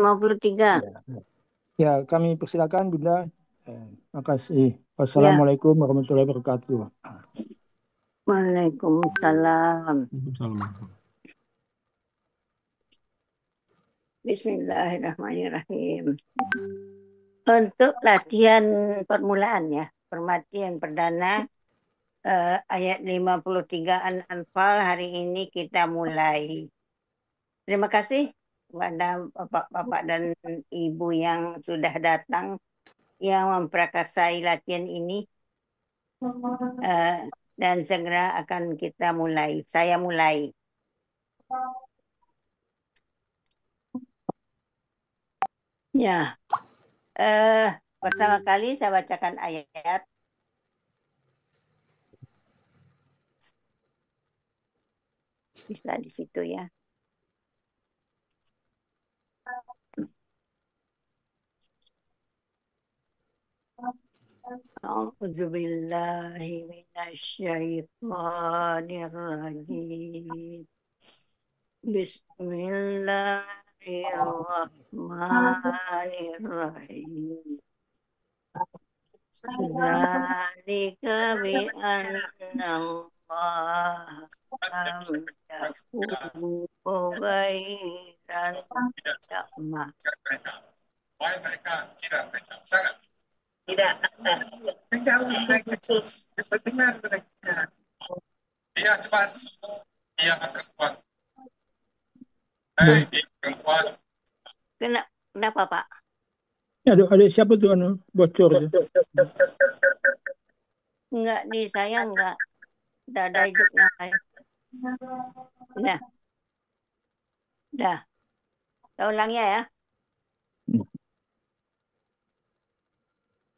53. Ya, kami persilakan Bunda. Makasih. Ya. Wassalamualaikum warahmatullahi wabarakatuh. Waalaikumsalam. Bismillahirrahmanirrahim. Untuk latihan permulaan ya, permatian perdana ayat 53 An-Anfal hari ini kita mulai. Terima kasih kepada bapak-bapak dan ibu yang sudah datang yang memperakasai latihan ini. Dan segera akan kita mulai. Saya mulai. Ya, pertama kali saya bacakan ayat. Bisa di situ ya. A'udzu billahi minasyaitonir rajim. Bismillahirrahmanirrahim. Dzalika bi anna Allah lam yakun ghairan ni'mah. Mereka tidak sangat tidak mereka benar mereka dia cepat dia akan kuat. Perempuan. Kenapa Pak? Ada siapa tuh bocor tuh? Enggak, di saya enggak. Tidak ada hidup yang lain. Nah. Dah. Kita ulangnya ya.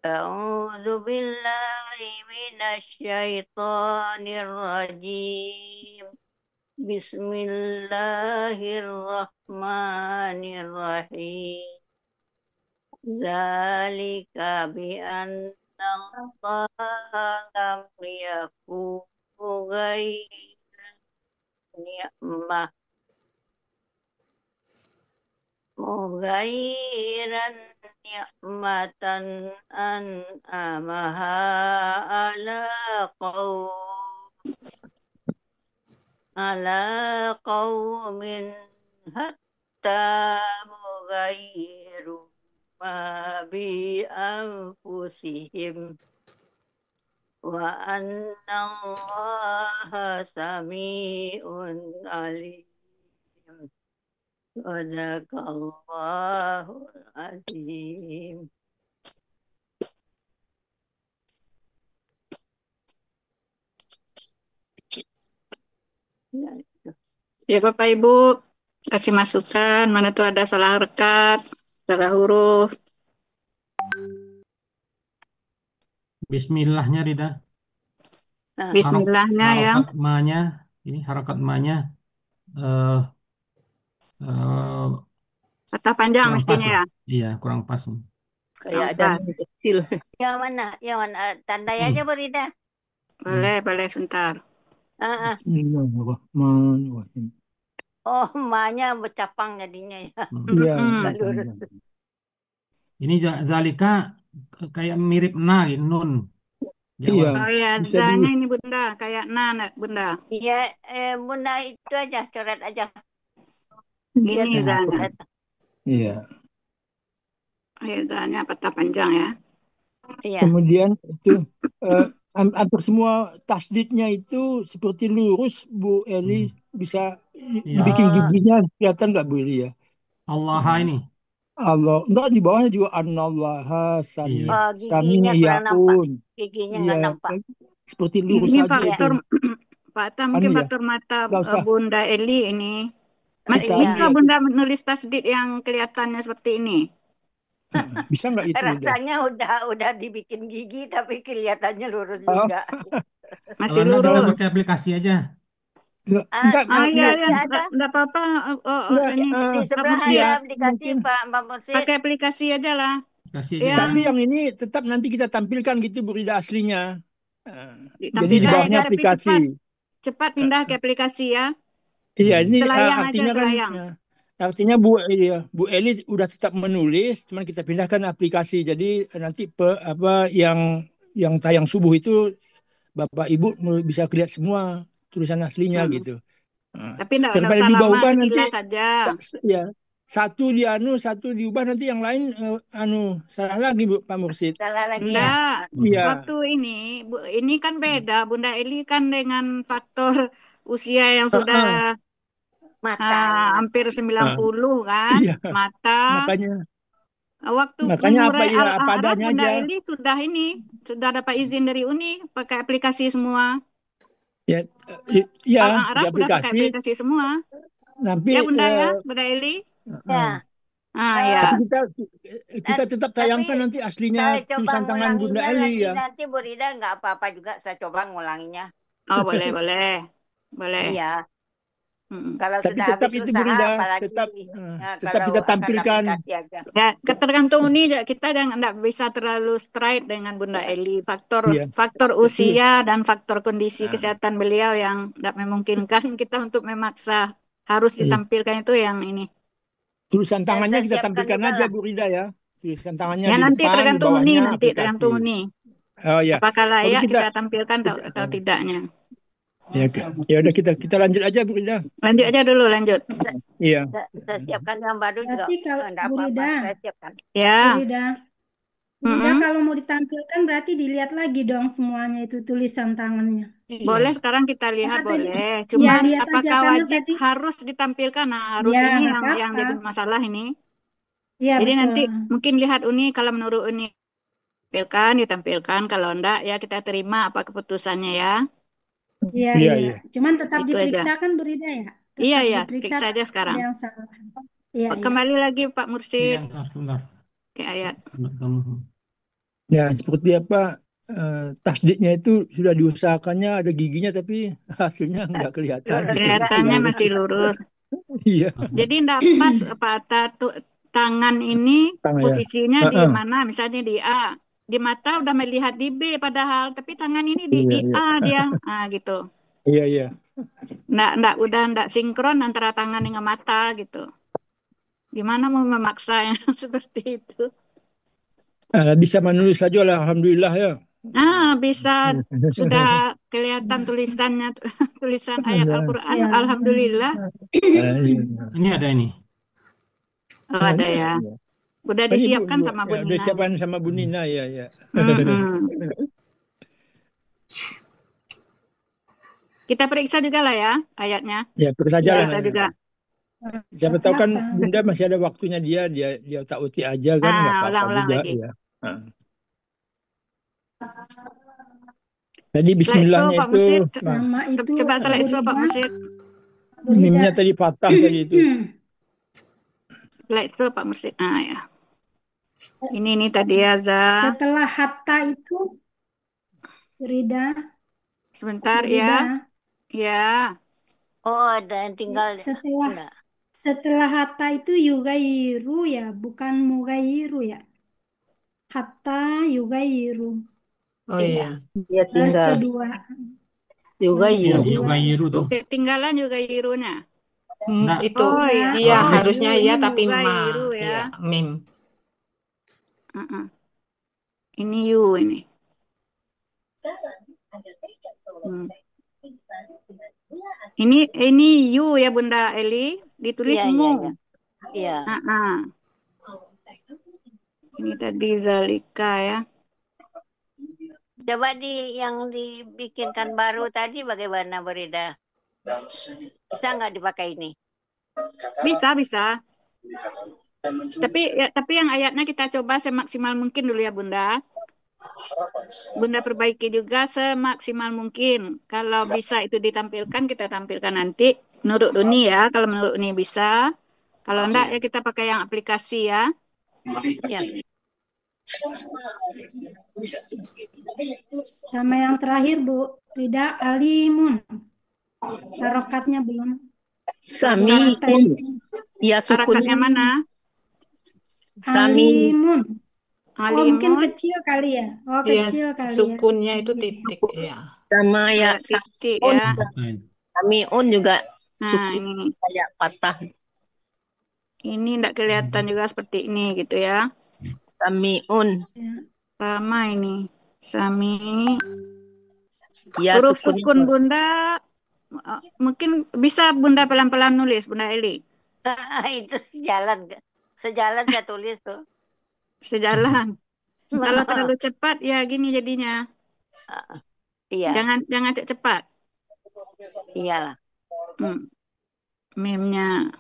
A'udzu billahi minasyaitonir rajim. Bismillahirrahmanirrahim. Dzalika bi anna Allah lam yakun ghairan ni'mah mughairan ni'matan an'amaha ala qaumin hatta mughairu ma bi anfusihim wa anna Allaha sami'un alim. Sadaqallahul azim. Ya Bapak Ibu, kasih masukan mana tuh ada salah rekat, salah huruf. Bismillahnya Rida. Bismillahnya ya. Harokat ma-nya, ini harokat ma-nya kata panjang kurang mestinya pas, ya. Iya, kurang pas. Kayak ada kecil. Yang mana? Yang mana? Tandai aja Berida. Boleh sebentar. Bismillahirrahmanirrahim. Oh, ma-nya bercapang jadinya ya. Iya. Lurus. Ini zalika kayak mirip na gitu, nun. Iya. Oh ya, zanya ini Bunda, kayak na Bunda. Iya, Bunda itu aja, coret aja. Gini zanya. Iya. Zanya patah panjang ya. Iya. Kemudian itu hampir semua tasdidnya itu seperti lurus, Bu Eli. Bisa dibikin giginya kelihatan nggak Bu Eli ya? Allah ini. Allah, enggak, di bawahnya juga anallaha sami, giginya kurang nampak. Giginya nggak nampak. Seperti lurus ini saja faktor, itu. Pak Atta, mungkin faktor mata Bunda Eli ini. Masih bisa Bunda menulis tasdid yang kelihatannya seperti ini? Bisa nggak itu? Rasanya udah dibikin gigi tapi kelihatannya lurus juga. Masih lurus. Kalau pakai aplikasi aja. Enggak apa-apa. Ini di sebelah ya dikasih Pak Mursid. Pakai aplikasi aja lah. Tapi yang ini tetap nanti kita tampilkan gitu Bu Rida aslinya. Jadi di bawahnya aplikasi. Cepat pindah ke aplikasi ya. Iya, ini selayang artinya aja, selayang. Kan Artinya Bu Eli udah tetap menulis, cuman kita pindahkan aplikasi. Jadi nanti yang tayang subuh itu Bapak Ibu bisa lihat semua tulisan aslinya gitu. Tapi enggak Daripada usah lama, diubah-ubah nanti sekilas saja. ya satu diubah nanti yang lain salah lagi Bu Pak Mursid. Salah lagi ya. Enggak. Iya. Waktu ini kan beda. Bunda Eli kan dengan faktor usia yang sudah Matanya. hampir 90 kan, Iya. mata. Waktu Makanya mengurai apa Al-A'raf, adanya Bunda aja. Eli sudah dapat izin dari Uni pakai aplikasi semua. Ya, Al-A'raf udah pakai aplikasi semua. Nanti Ya Bunda ya, Bunda Eli. Ya. Ya. Tapi kita tetap tayangkan nanti aslinya Saya coba tulisan tangan Bunda ngulanginya Eli lagi ya. nanti Bu Rida nggak apa-apa juga saya coba ngulanginya. Oh boleh. Iya. Kalau Tapi sudah tetap habis itu Bu usaha Rida, apalagi tetap kalau kita akan tampilkan. aplikasi aja. Ya, tergantung Uni kita nggak bisa terlalu straight dengan Bunda Eli. Faktor usia dan faktor kondisi kesehatan beliau yang nggak memungkinkan kita untuk memaksa harus ditampilkan itu yang ini. Tulisan tangannya kita tampilkan aja Bu Rida ya. Tulisan tangannya Ya di nanti depan, di tergantung Uni, bawahnya nanti aplikasi. tergantung Uni. Oh ya. Apakah layak kita tampilkan atau tidaknya? Ya udah kita lanjut aja Bu Rida. Lanjut aja dulu, lanjut. Iya. Saya siapkan yang baru juga. Berarti kalau Enggak Bu apa-apa, Rida, saya siapkan. Ya. Bu Rida kalau mau ditampilkan berarti dilihat lagi dong semuanya itu tulisan tangannya. Boleh sekarang kita lihat Atau boleh. Cuma lihat aja, apakah karena wajib tadi harus ditampilkan? Nah, harus ya, ini nggak yang apa-apa. jadi masalah ini. Iya, Jadi betul. nanti mungkin lihat Uni, kalau menurut Uni ditampilkan, kalau enggak ya kita terima apa keputusannya ya. Iya. Cuman tetap Itu diperiksa aja. kan Bu Rida ya? Tetap Iya, diperiksa periksa aja sekarang. ada yang salah. Iya. Kembali lagi Pak Mursid. Sebentar. Ke ayat. Ya, seperti apa tasdidnya itu sudah diusahakannya ada giginya tapi hasilnya nggak kelihatan. Kelihatannya masih lurus. Iya. Jadi enggak pas tangan ini posisinya di mana? Misalnya di A. Di mata udah melihat di B padahal, tapi tangan ini di A dia. Gitu. Iya. Udah sinkron antara tangan dengan mata gitu. Gimana mau memaksa yang seperti itu? Bisa menulis saja lah, alhamdulillah ya. Bisa sudah kelihatan tulisannya, tulisan ayat Al-Quran, alhamdulillah. Ini ada ini. Oh, ada ya. Udah disiapkan sama Bu Nina. Udah disiapkan sama Bu Nina ya. Kita periksa juga lah ya ayatnya. Ya, periksa aja lah. Juga. Siapa tahu kan Bunda masih ada waktunya dia otak-utik aja kan nggak apa-apa ulang-ulang juga lagi. ya. Tadi bismillahnya Pak Mursid. Sama itu coba selesai Pak Mursid. Mimnya tadi patah tadi itu. Selesai Pak Mursid. Ya. Ini tadi ya, Za. Setelah hatta itu, Rida. Sebentar ya. Ya. Oh, ada yang tinggal. Setelah hatta itu yugairu ya, bukan mugairu ya. Hatta yugairu. Oh iya. Dia tinggal. Kedua. Yugairu tuh. Ketinggalan yugairunya. Itu iya harusnya ya tapi ma ya mim. Ini you ini. Ini you ya Bunda Eli, ditulis mu. Iya. Ini tadi zalika ya. Coba yang dibikinkan baru tadi bagaimana Bu Rida? Bisa nggak dipakai ini? Bisa. Tapi yang ayatnya kita coba semaksimal mungkin dulu ya Bunda. Bunda perbaiki juga semaksimal mungkin. Kalau bisa itu ditampilkan, kita tampilkan nanti. Menurut Uni ya, kalau menurut Uni bisa. Kalau enggak ya kita pakai yang aplikasi ya. Sama yang terakhir Bu Rida, alimun. Harokatnya belum. Sami. Ya sukun. Harokatnya mana? Alimun. Mungkin kecil kali ya. Kecil kali sukunnya itu titik ya. Sama ya titik ya. Samiun juga sukun kayak patah. Ini tidak kelihatan juga seperti ini gitu ya. Samiun. Ya. Sama ini. Sami. Ya, Huruf sukunnya sukun keluar. Bunda, mungkin bisa Bunda pelan-pelan nulis, Bunda Eli. Itu sejalan, sejalan saya tulis tuh. Sejalan. Kalau terlalu cepat ya gini jadinya. Iya, Jangan cepat. iyalah. Meme-nya.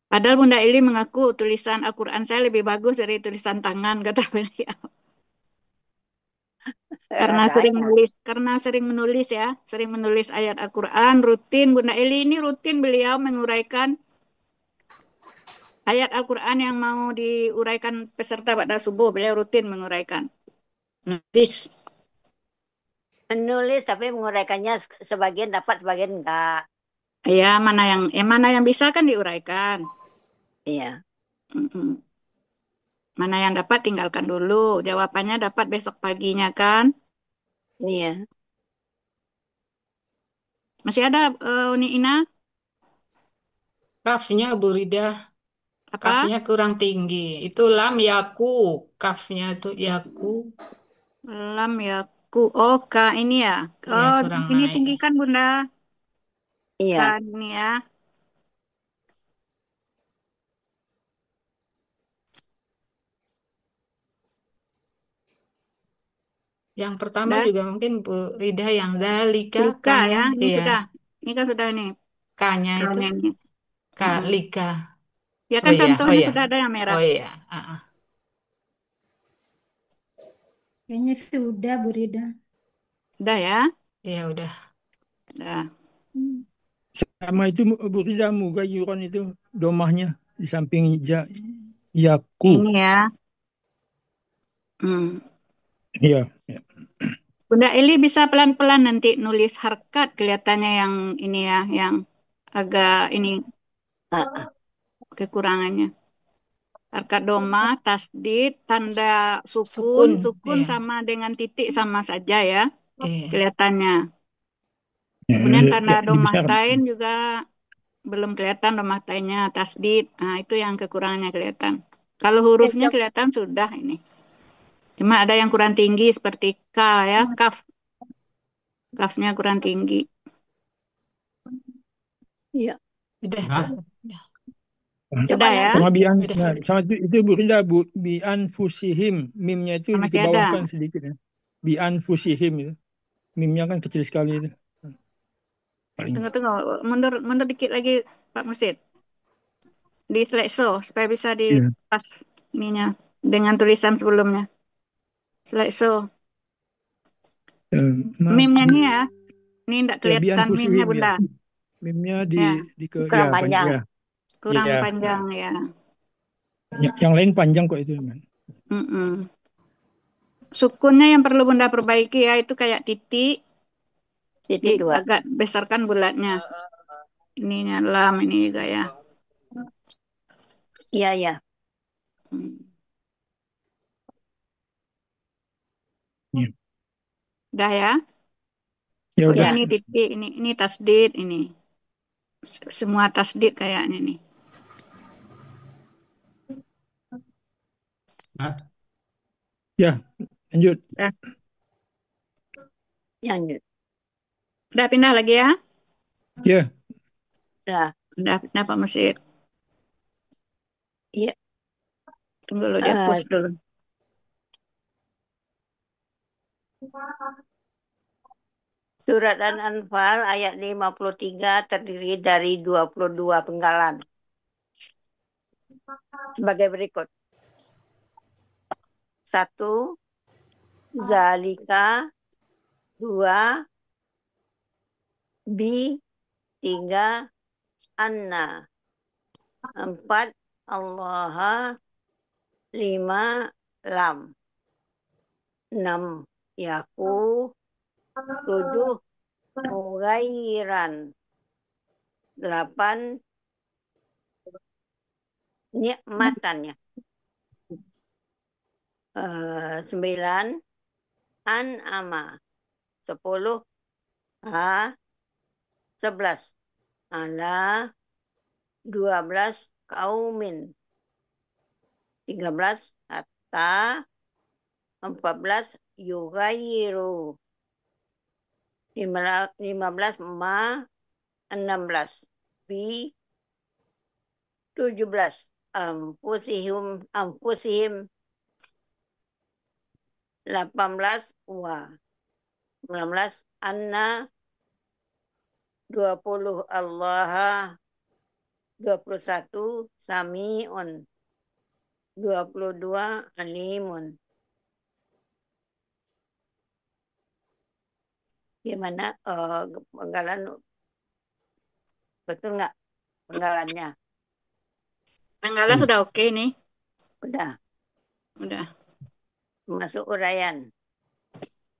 Padahal Bunda Eli mengaku tulisan Al-Quran saya lebih bagus dari tulisan tangan, kata beliau. Karena sering menulis ya, sering menulis ayat Al-Quran, rutin. Bunda Eli ini rutin beliau menguraikan ayat Al-Quran yang mau diuraikan peserta pada subuh, beliau rutin menguraikan. Nulis. Menulis tapi menguraikannya sebagian dapat, sebagian enggak. Ya, mana yang bisa kan diuraikan. Iya. Mana yang dapat tinggalkan dulu. Jawabannya dapat besok paginya kan? Iya. Masih ada Uni Ina? Kafnya Bu Rida, Apa? kafnya kurang tinggi. Itu lam yaku, kafnya itu yaku. Lam yaku. Oh, ka ini ya. Ya Oh, kurang ini naik. tinggikan Bunda. Iya. Kan ini ya. Yang pertama Dah. juga mungkin Bu Rida yang dalika, Lika kanya, ya. Ini iya. sudah. Ini kan sudah ini. Kanya itu Kanya ini. kalika. Ya Oh kan iya, oh contohnya iya. sudah ada yang merah. Oh iya, Kayaknya sudah, Bu Rida. Udah ya? Iya udah. Udah. Sama itu Bu Rida, mugayuran itu domahnya di samping yaku. Ini ya. Iya. Bunda Eli bisa pelan-pelan nanti nulis harkat kelihatannya yang ini ya, yang agak ini kekurangannya. Harkat doma, tasdid, tanda Sukun, sukun iya. sama dengan titik sama saja ya, Iya. kelihatannya. Kemudian tanda Dibesar. domahtain juga belum kelihatan domahtainnya, tasdid. Nah, itu yang kekurangannya kelihatan. Kalau hurufnya kelihatan sudah ini. Cuma ada yang kurang tinggi seperti K ya, kaf. Kafnya kurang tinggi. Iya. Udah, Sudah ya? Pengabian. Nah, sama itu Bu Rida, bian fusihim. Mimnya itu Masih dikebawahkan ada. sedikit ya. Bian fusihim itu. Mimnya kan kecil sekali itu. Tunggu. Mundur dikit lagi Pak Musid. Di slideshow supaya bisa di pas ininya dengan tulisan sebelumnya. Slideshow. Meme-nya nih ya. Ini enggak kelihatan meme-nya Bunda. Meme-nya kurang panjang. Ya. Kurang panjang ya. Yang lain panjang kok itu. Sukunnya yang perlu Bunda perbaiki ya, itu kayak titik. Titik dua. Agak besarkan bulatnya. Ininya lam ini juga ya. Iya, ya. Udah ya? Ya udah. Ini titik, ini tasdid, ini. Semua tasdid kayaknya nih. Ya, lanjut. Lanjut. Udah pindah lagi ya? Ya. Udah pindah Pak Mesir. Iya. Tunggu dulu, dia post dulu. Surat An-Anfal ayat 53 terdiri dari 22 penggalan. Sebagai berikut. 1. Zalika. 2. Bi. 3. Anna. 4. Allaha. 5. Lam. 6. Yaku. 7. Mughairan. 8. Nikmatannya. 9. An'ama. 10. Ha. 11. Ala 12 kaumin. 13 hatta 14 yugayiru. 15 ma 16 bi 17 anfusihim 18 wa 19 anna 20 Allah 21 samiun 22 alimun. Gimana penggalan betul nggak penggalannya? Penggalan sudah oke nih. Udah. Masuk uraian.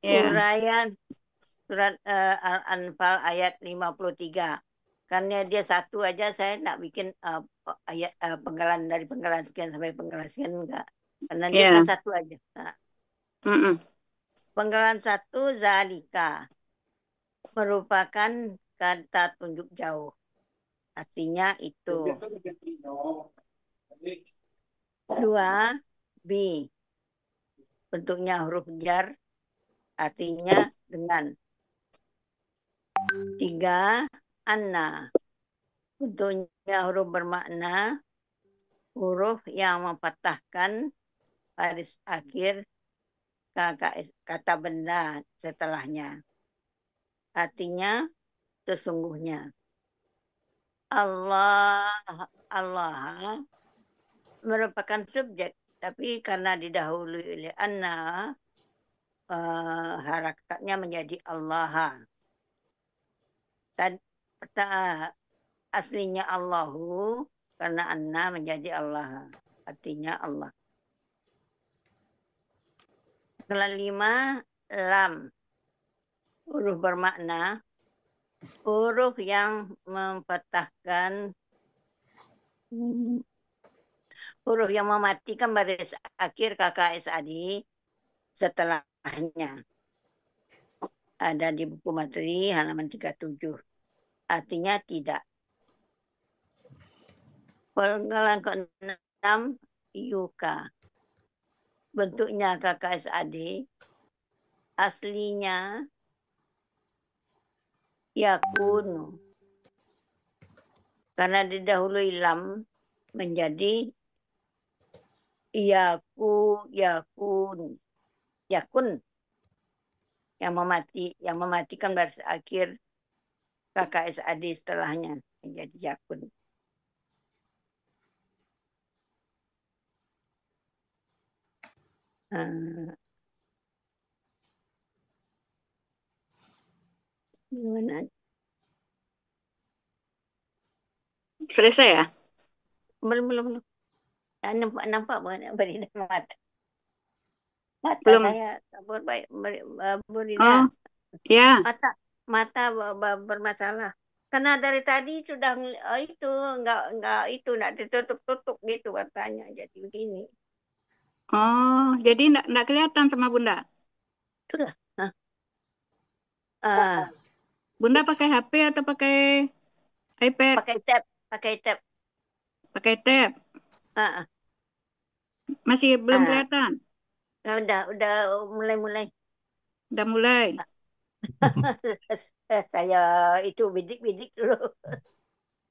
Ya. Uraian surat Al-Anfal ayat 53. Karena dia satu aja saya nak bikin ayat penggalan dari penggalan sekian sampai penggalan sekian enggak. Karena dia kan satu aja. Nah. Penggalan 1 zalika merupakan kata tunjuk jauh. Artinya itu. 2 bi bentuknya huruf jar artinya dengan. 3 anna bentuknya huruf bermakna huruf yang mempatahkan baris akhir kata benda setelahnya. Artinya sesungguhnya. Allah merupakan subjek, tapi karena didahului oleh anna harakatnya menjadi Allah. Aslinya Allahu karena anna menjadi Allah. Artinya Allah. Kelima, lam. Huruf bermakna huruf yang mempatahkan huruf yang mematikan baris akhir KKSAD setelahnya. Ada di buku materi halaman 37. Artinya tidak. Penggalan ke-6 yuka. Bentuknya KKSAD. Aslinya yakunu. Karena didahului lam menjadi yakun. Yang mematikan baris akhir KKSAD setelahnya menjadi yakun. Gimana? Selesai ya? Belum. Nampak beri mata. Belum. Saya berina. Ya. Mata bermasalah. Karena dari tadi sudah nggak ditutup-tutup gitu matanya jadi begini. Oh, jadi nggak kelihatan sama Bunda? Sudah. Bunda pakai HP atau pakai iPad? Pakai tab. Pakai tab. Masih belum kelihatan? Udah mulai. Udah mulai. Saya itu bidik dulu.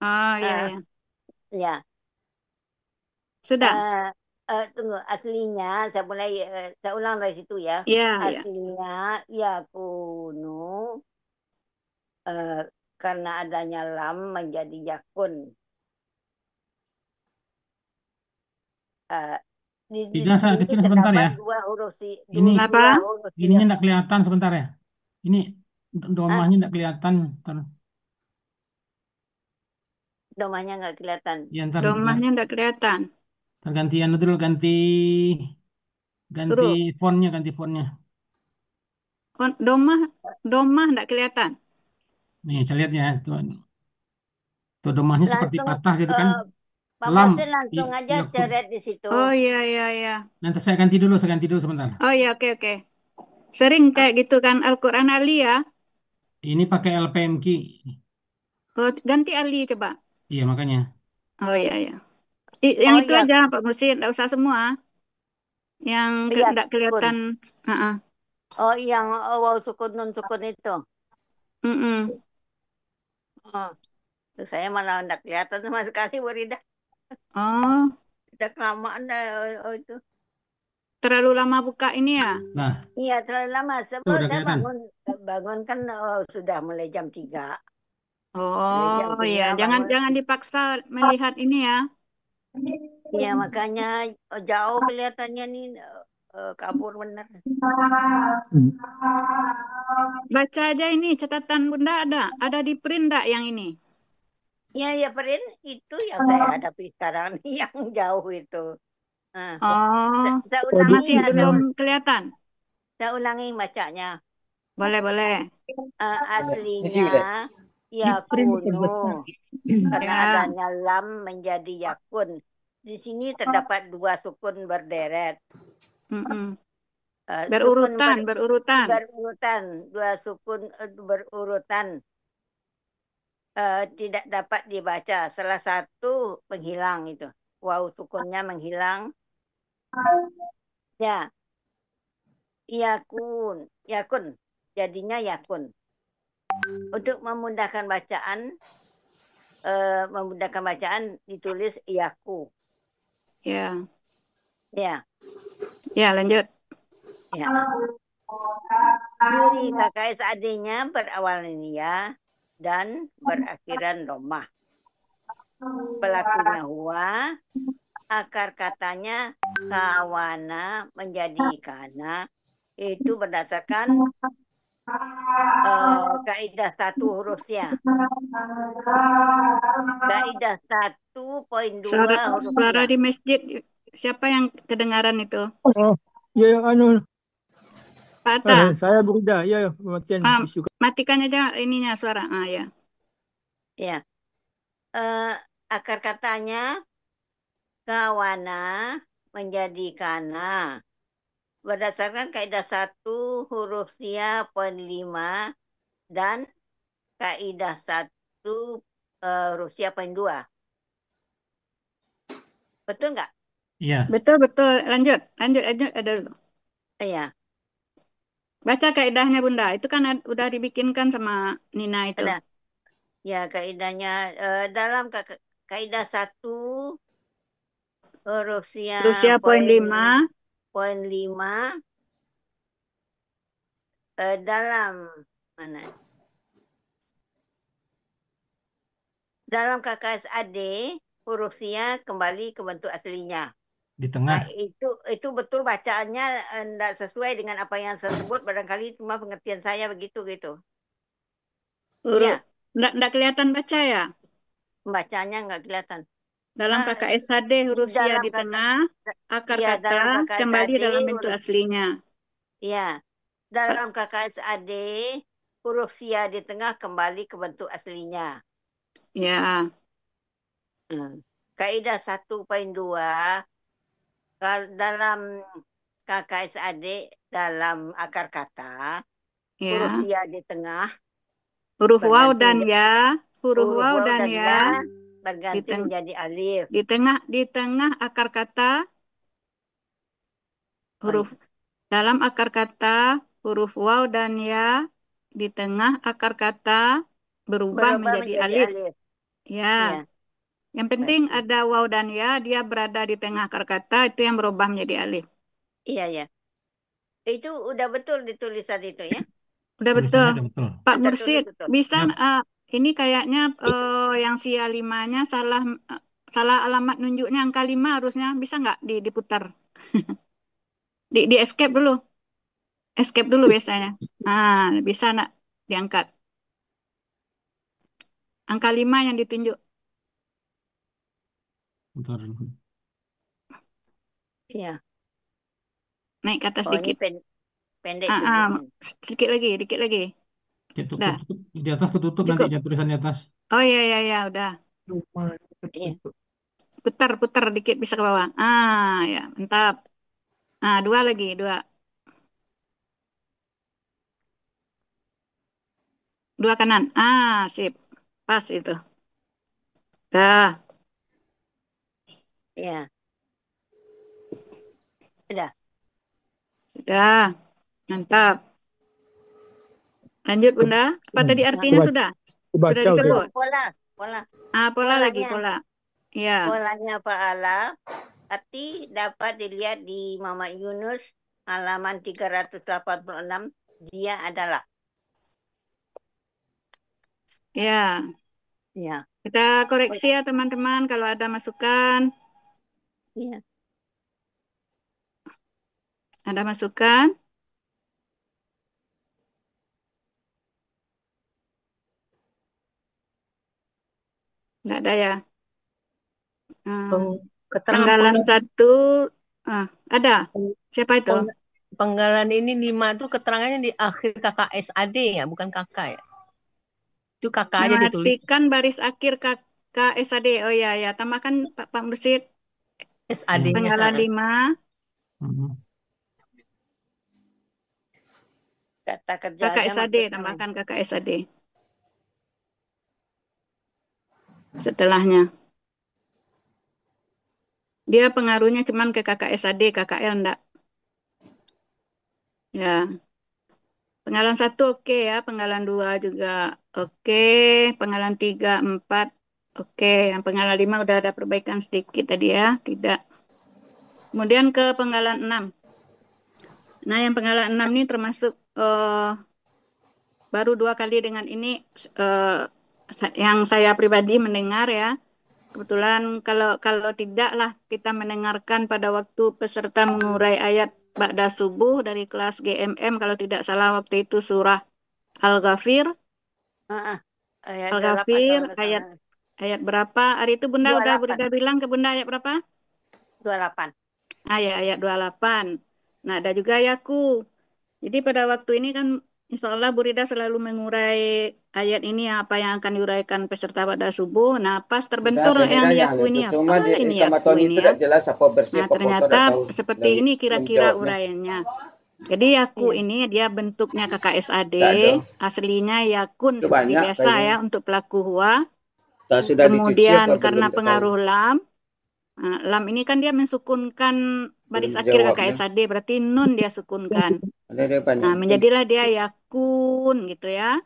Iya. Ya. Sudah. Tunggu, aslinya saya ulang dari situ ya. Aslinya yakunu karena adanya lam menjadi yakun. Tidak, kecil sebentar ya. Ini ininya enggak kelihatan sebentar ya. Ini domahnya enggak kelihatan. Domahnya enggak kelihatan. Ya, domahnya enggak kelihatan. Gantian dulu, ganti fontnya. Domah enggak kelihatan. Nih, saya lihat ya, tuh domahnya seperti patah gitu kan. Pak Lam. Bosin langsung aja coret di situ. Oh iya. Nanti saya ganti dulu sebentar. Oh iya, oke. Sering kayak gitu kan Al-Quran Ali ya. Ini pakai LPMQ. Oh, ganti Ali coba. Iya, makanya. Oh iya ya. Yang Oh itu iya, aja Pak Mursid, nggak usah semua. Yang iya nggak kun. kelihatan. Heeh. Oh yang wow sukun nun sukun itu. Mm-mm. Oh, terus saya malah enggak kelihatan sama sekali Waridah. Oh, Udah kelamaan dah itu. terlalu lama buka ini ya? Nah, Iya terlalu lama. tuh Sebab udah saya kelihatan. bangun kan sudah mulai jam 3. Mulai jam Oh iya, 3 jangan bangun. jangan dipaksa melihat ini ya. Iya makanya jauh kelihatannya nih kabur bener. Baca aja ini catatan Bunda ada di print enggak yang ini? Iya ya Perin itu yang saya hadapi sekarang nih yang jauh itu. Nah, Oh, saya ulangi masih ya, belum kelihatan. saya ulangi bacanya. Boleh, boleh. Aslinya Di print yakunu karena Ya, adanya lam menjadi yakun. Di sini terdapat 2 sukun berderet. mm-mm. Sukun Berurutan. 2 sukun berurutan tidak dapat dibaca. Salah satu menghilang itu. Wow sukunnya menghilang. Ya, yakun. Jadinya yakun. Untuk memudahkan bacaan ditulis yaku. Ya. Ya, Ya, lanjut. ya. Ciri KKSAD-nya berawal ya dan berakhiran domah. Pelakunya huwa, akar katanya kawana menjadi kana. Itu berdasarkan kaidah 1 hurufnya. Kaidah 1.2 Suara hurufnya. di masjid. Siapa yang kedengaran itu? Oh, ya yang anu. Pak Atta. Saya Burida, ya matian isu. Matikan aja ininya suara. Ya. Ya. Akar katanya kawana menjadi kana. Berdasarkan kaidah 1 huruf sia poin 5 dan kaidah 1 huruf sia poin 2. Betul nggak? Iya. Betul, betul. Lanjut ada dulu. Iya. Baca kaidahnya Bunda. Itu kan udah dibikinkan sama Nina itu. Ada. Ya, kaidahnya dalam kaidah 1 huruf sia poin 5. Poin 5 dalam mana? Dalam KKSAD huruf sia kembali ke bentuk aslinya. Di tengah. Itu betul bacaannya tidak sesuai dengan apa yang saya sebut, barangkali cuma pengertian saya begitu gitu. Iya. Nggak kelihatan baca ya? Bacanya nggak kelihatan. Dalam KKSAD huruf sia di tengah, akar kata kembali dalam bentuk aslinya. Iya. Dalam KKSAD huruf sia di tengah kembali ke bentuk aslinya. Ya. Kaidah 1.2 dalam KKSAD dalam akar kata huruf sia di tengah huruf waw dan ya berganti menjadi alif. Di tengah akar kata dalam akar kata huruf waw dan ya di tengah akar kata berubah menjadi alif. Ya. Yang penting ada waw dan ya, dia berada di tengah akar kata, itu yang berubah menjadi alif. Iya, ya. Itu udah betul di tulisan itu ya? Udah betul. Pak Mursid, bisa ini kayaknya yang sia 5-nya salah alamat nunjuknya angka 5 harusnya. Bisa nggak diputar? di escape dulu. Escape dulu biasanya. Nah, bisa nak diangkat. Angka 5 yang ditunjuk. Bentar. Iya. Naik ke atas dikit. Ini pendek dikit lagi. Di atas ketutup nanti tulisan di atas. Oh iya, udah. Putar dikit bisa ke bawah. Ya, mantap. 2 lagi, 2. 2 kanan. Sip. Pas itu. Dah. Ya. Sudah. Sudah. Mantap. Lanjut Bunda. Apa tadi artinya Coba, sudah? coba Sudah baca udah. disebut. Pola, pola. Pola lagi Polanya. pola. Ya. Polanya Fa'ala arti dapat dilihat di Muhammad Yunus halaman 386. Dia adalah. Ya. Ya. Kita koreksi ya teman-teman kalau ada masukan. Iya. Ada masukan? Enggak ada ya? Keterangan Penggalan 1 ada. Siapa itu? Penggalan ini 5 itu keterangannya di akhir KKSAD ya, bukan KK ya. Itu KK aja ditulis. Mematikan baris akhir KKSAD. Oh ya ya, tambahkan Pak Mursid. SAD-nya. Penggalan 5. Kata kerja KKSAD, tambahkan KKSAD. Setelahnya. Dia pengaruhnya cuman ke KKSAD, KKL enggak. Ya. Penggalan 1 oke ya, penggalan 2 juga oke, penggalan 3, 4 oke, yang penggalan 5 udah ada perbaikan sedikit tadi ya, tidak. Kemudian ke penggalan 6. Nah, yang penggalan 6 ini termasuk baru 2 kali dengan ini yang saya pribadi mendengar ya. Kebetulan kalau tidaklah kita mendengarkan pada waktu peserta mengurai ayat Ba'da Subuh dari kelas GMM, kalau tidak salah waktu itu surah Al-Ghafir. Al-Ghafir ayat berapa? Hari itu Bunda 28. udah bilang ke Bunda ayat berapa? 28. Ayat 28. Nah, ada juga Yaku. Jadi pada waktu ini kan insya Allah Bu Rida selalu mengurai ayat ini apa yang akan diuraikan peserta pada subuh. Nah, pas terbentur yang Yaku ini apa ini Yaku ini ya. Nah, ternyata seperti ini kira-kira uraiannya. Jadi Yaku ini dia bentuknya KKSAD, aslinya Yakun seperti biasa ya untuk pelaku huwa. Kemudian karena pengaruh lam, lam ini kan dia mensukunkan baris akhir KKSAD, berarti nun dia sukunkan. Nah, menjadilah dia yakun gitu ya.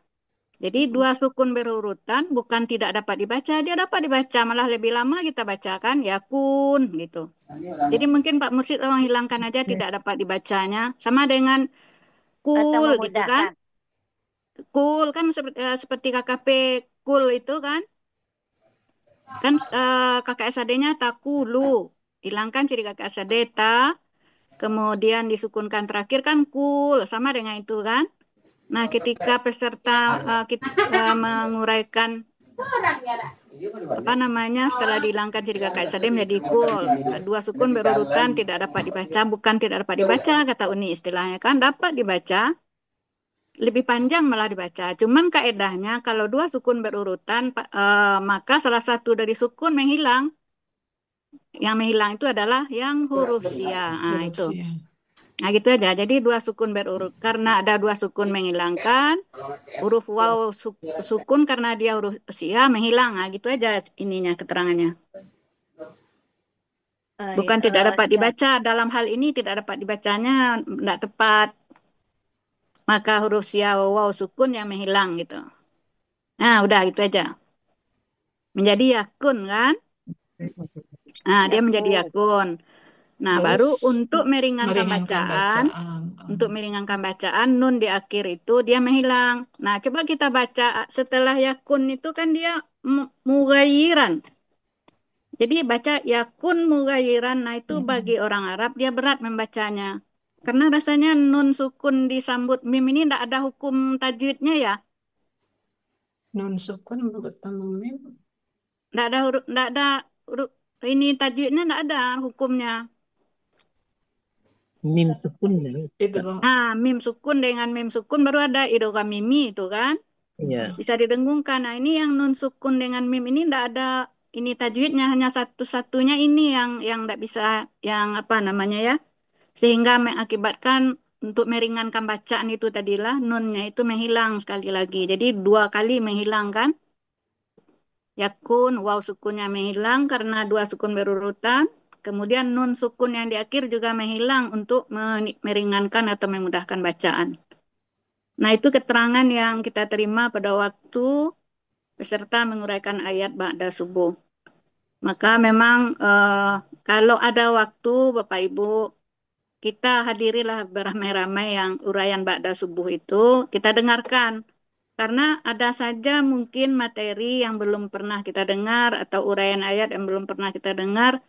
Jadi 2 sukun berurutan bukan tidak dapat dibaca, dia dapat dibaca, malah lebih lama kita bacakan yakun gitu. Jadi mungkin Pak Mursyid tolong hilangkan aja tidak dapat dibacanya, sama dengan kul gitu kan. Kul kan seperti KKP kul itu kan. Kan KKSAD-nya takulu. Hilangkan ciri KKSAD ta. Kemudian disukunkan terakhir kan kul. Sama dengan itu kan. Nah, ketika peserta menguraikan apa namanya setelah dihilangkan ciri KKSAD menjadi kul. 2 sukun berurutan tidak dapat dibaca. Bukan tidak dapat dibaca kata Uni istilahnya kan. Dapat dibaca. Lebih panjang malah dibaca. Cuman kaedahnya kalau 2 sukun berurutan maka salah satu dari sukun menghilang. Yang menghilang itu adalah yang huruf sia. Nah, itu. Nah, gitu aja. Jadi 2 sukun berurut karena ada 2 sukun menghilangkan. Huruf waw sukun karena dia huruf sia menghilang. Nah, gitu aja ininya keterangannya. Bukan tidak dapat dibaca. Dalam hal ini tidak dapat dibacanya tidak tepat. Maka huruf sia waw sukun yang menghilang gitu. Nah, udah gitu aja. Menjadi yakun kan? Nah, dia menjadi yakun. Nah, baru untuk meringankan bacaan, untuk meringankan bacaan, nun di akhir itu dia menghilang. Nah, coba kita baca setelah yakun itu kan dia mughayiran. Jadi baca yakun mughayiran, nah itu bagi orang Arab dia berat membacanya. Karena rasanya nun sukun disambut mim ini tidak ada hukum tajwidnya ya. Nun sukun bertemu mim. Tidak ada ini tajwidnya tidak ada hukumnya. Mim sukun itu. Mim sukun dengan mim sukun baru ada idgham mimi itu kan? Iya. Bisa didengungkan. Nah, ini yang nun sukun dengan mim ini tidak ada ini tajwidnya, hanya satu-satunya ini yang tidak bisa yang apa namanya ya. Sehingga mengakibatkan untuk meringankan bacaan itu tadilah nunnya itu menghilang sekali lagi. Jadi 2 kali menghilang kan? yakun, waw sukunnya menghilang karena dua sukun berurutan. Kemudian nun sukun yang di akhir juga menghilang untuk meringankan atau memudahkan bacaan. Nah, itu keterangan yang kita terima pada waktu peserta menguraikan ayat ba'da subuh. Maka memang kalau ada waktu Bapak Ibu, kita hadirilah beramai-ramai yang uraian ba'da subuh itu kita dengarkan. Karena ada saja mungkin materi yang belum pernah kita dengar atau uraian ayat yang belum pernah kita dengar.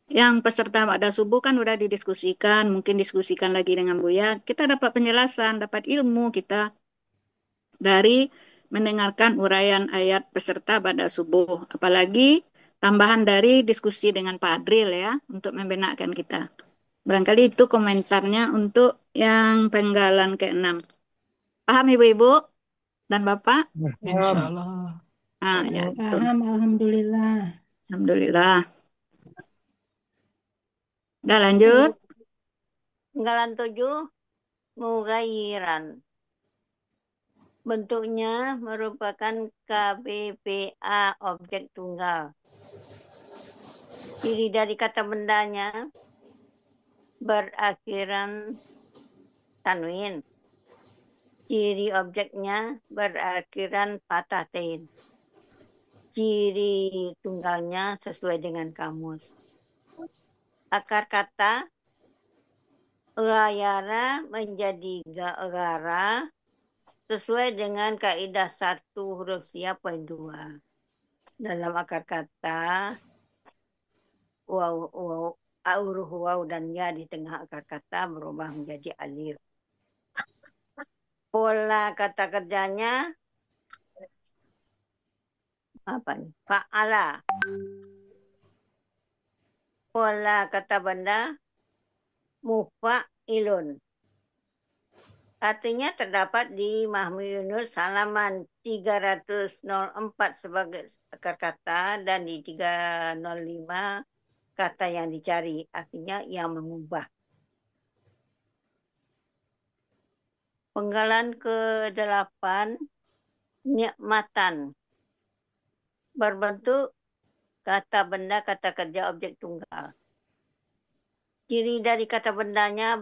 Yang peserta ba'da subuh kan udah didiskusikan, mungkin diskusikan lagi dengan Buya. Kita dapat penjelasan, dapat ilmu kita dari mendengarkan uraian ayat peserta ba'da subuh. Apalagi tambahan dari diskusi dengan Pak Adril ya, untuk membenarkan kita. Barangkali itu komentarnya untuk yang penggalan ke-6. Paham Ibu-Ibu dan Bapak? Insya Allah. Ah, ya, betul. Paham, alhamdulillah. Alhamdulillah. Udah lanjut. Penggalan 7, mughayiran. Bentuknya merupakan KBPA objek tunggal. Ciri dari kata bendanya berakhiran tanwin. Ciri objeknya berakhiran fathah tain. Ciri tunggalnya sesuai dengan kamus. Akar kata ghayara menjadi gara sesuai dengan kaidah 1 huruf siap poin 2. Dalam akar kata huruf waw dan ya di tengah akar kata berubah menjadi alif. Pola kata kerjanya apa nih? Fa'ala. Pola kata benda mufa'ilun. Artinya terdapat di Mahmud Yunus halaman 304 sebagai akar kata dan di 305 kata yang dicari. Artinya yang mengubah. Penggalan ke-8, nikmatan. Berbentuk kata benda, kata kerja, objek tunggal. Ciri dari kata bendanya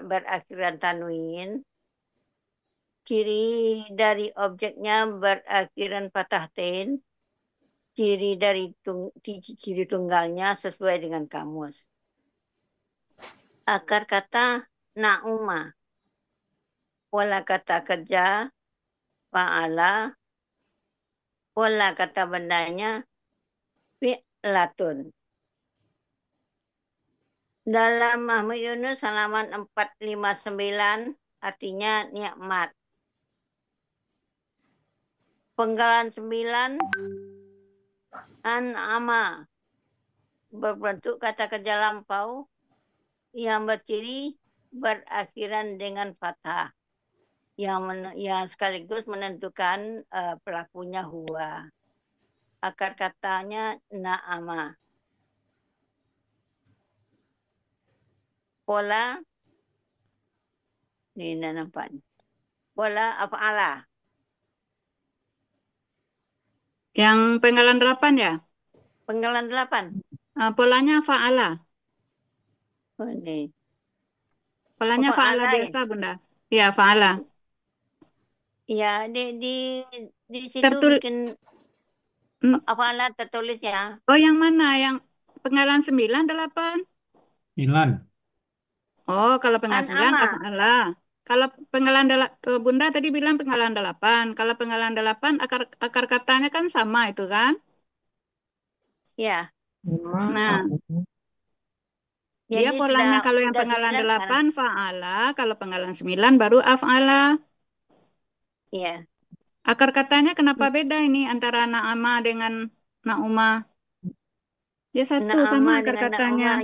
berakhiran tanwin. Ciri dari objeknya berakhiran fathah tain. Ciri dari ciri tunggalnya sesuai dengan kamus. Akar kata na'uma. Pola kata kerja fa'ala. Pola kata bendanya fi'latun. Dalam Mahmud Yunus halaman 459 artinya nikmat. Penggalan 9 an'ama. Berbentuk kata kerja lampau yang berciri berakhiran dengan fathah. Yang sekaligus menentukan pelakunya huwa. Akar katanya na'ama. Pola, ini nampak. Pola af'ala. Yang penggalan 8 ya? Penggalan 8. Polanya fa'ala. Oh, ini. Polanya fa'ala biasa, Bunda. Iya, fa'ala. Iya, di situ bikin fa'ala tertulis ya. Oh, yang mana? Yang penggalan 9, 8? 9. Oh, kalau penggalan 9 fa'ala. Kalau penggalan Bunda tadi bilang penggalan 8. Kalau penggalan 8 akar katanya kan sama itu kan? Iya. Nah. Dia polanya kalau yang penggalan 8 fa'ala, kalau penggalan 9 baru af'ala. Iya. Akar katanya kenapa beda ini antara na'ama dengan na'uma? Dia satu sama akar katanya.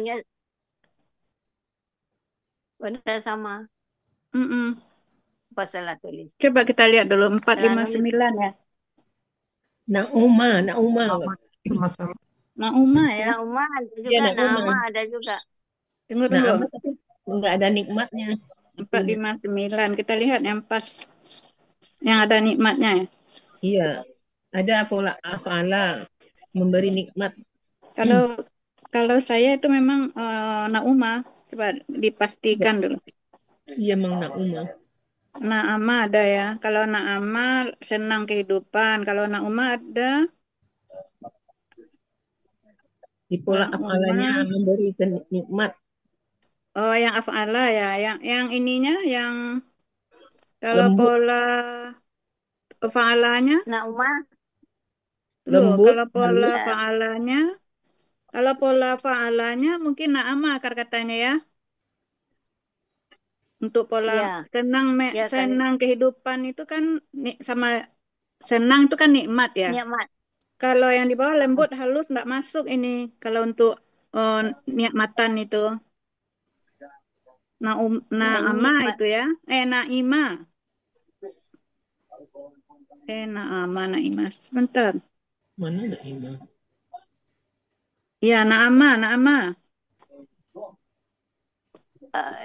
Benar sama. Salah tulis. Coba kita lihat dulu 459 ya. Na'uma ya. Na'uma ada juga, nama ada juga. Tunggu dulu. Tapi enggak ada nikmatnya. 459 kita lihat yang pas. Yang ada nikmatnya ya. Iya. Ada pola afala, memberi nikmat. Kalau saya itu memang Nauma, coba dipastikan dulu. Iya, memang Nauma. Naama ada ya. Kalau Naama senang kehidupan. Kalau Nauma ada. Di pola afalanya memberi nikmat. Oh, yang afala ya. Yang ininya, yang kalau Lembut. pola fa'alanya Nauma. Lembut, kalau pola fa'alanya, mungkin na'ama akar katanya ya. Untuk pola senang kehidupan itu kan sama senang itu kan nikmat ya. Nikmat. Kalau yang di bawah lembut halus nggak masuk ini. Kalau untuk nikmatan itu. Na'ama itu ya. Na'ima. Na'ama, Na'ima. Sebentar. Mana Na'ima? Ya, Na'ama.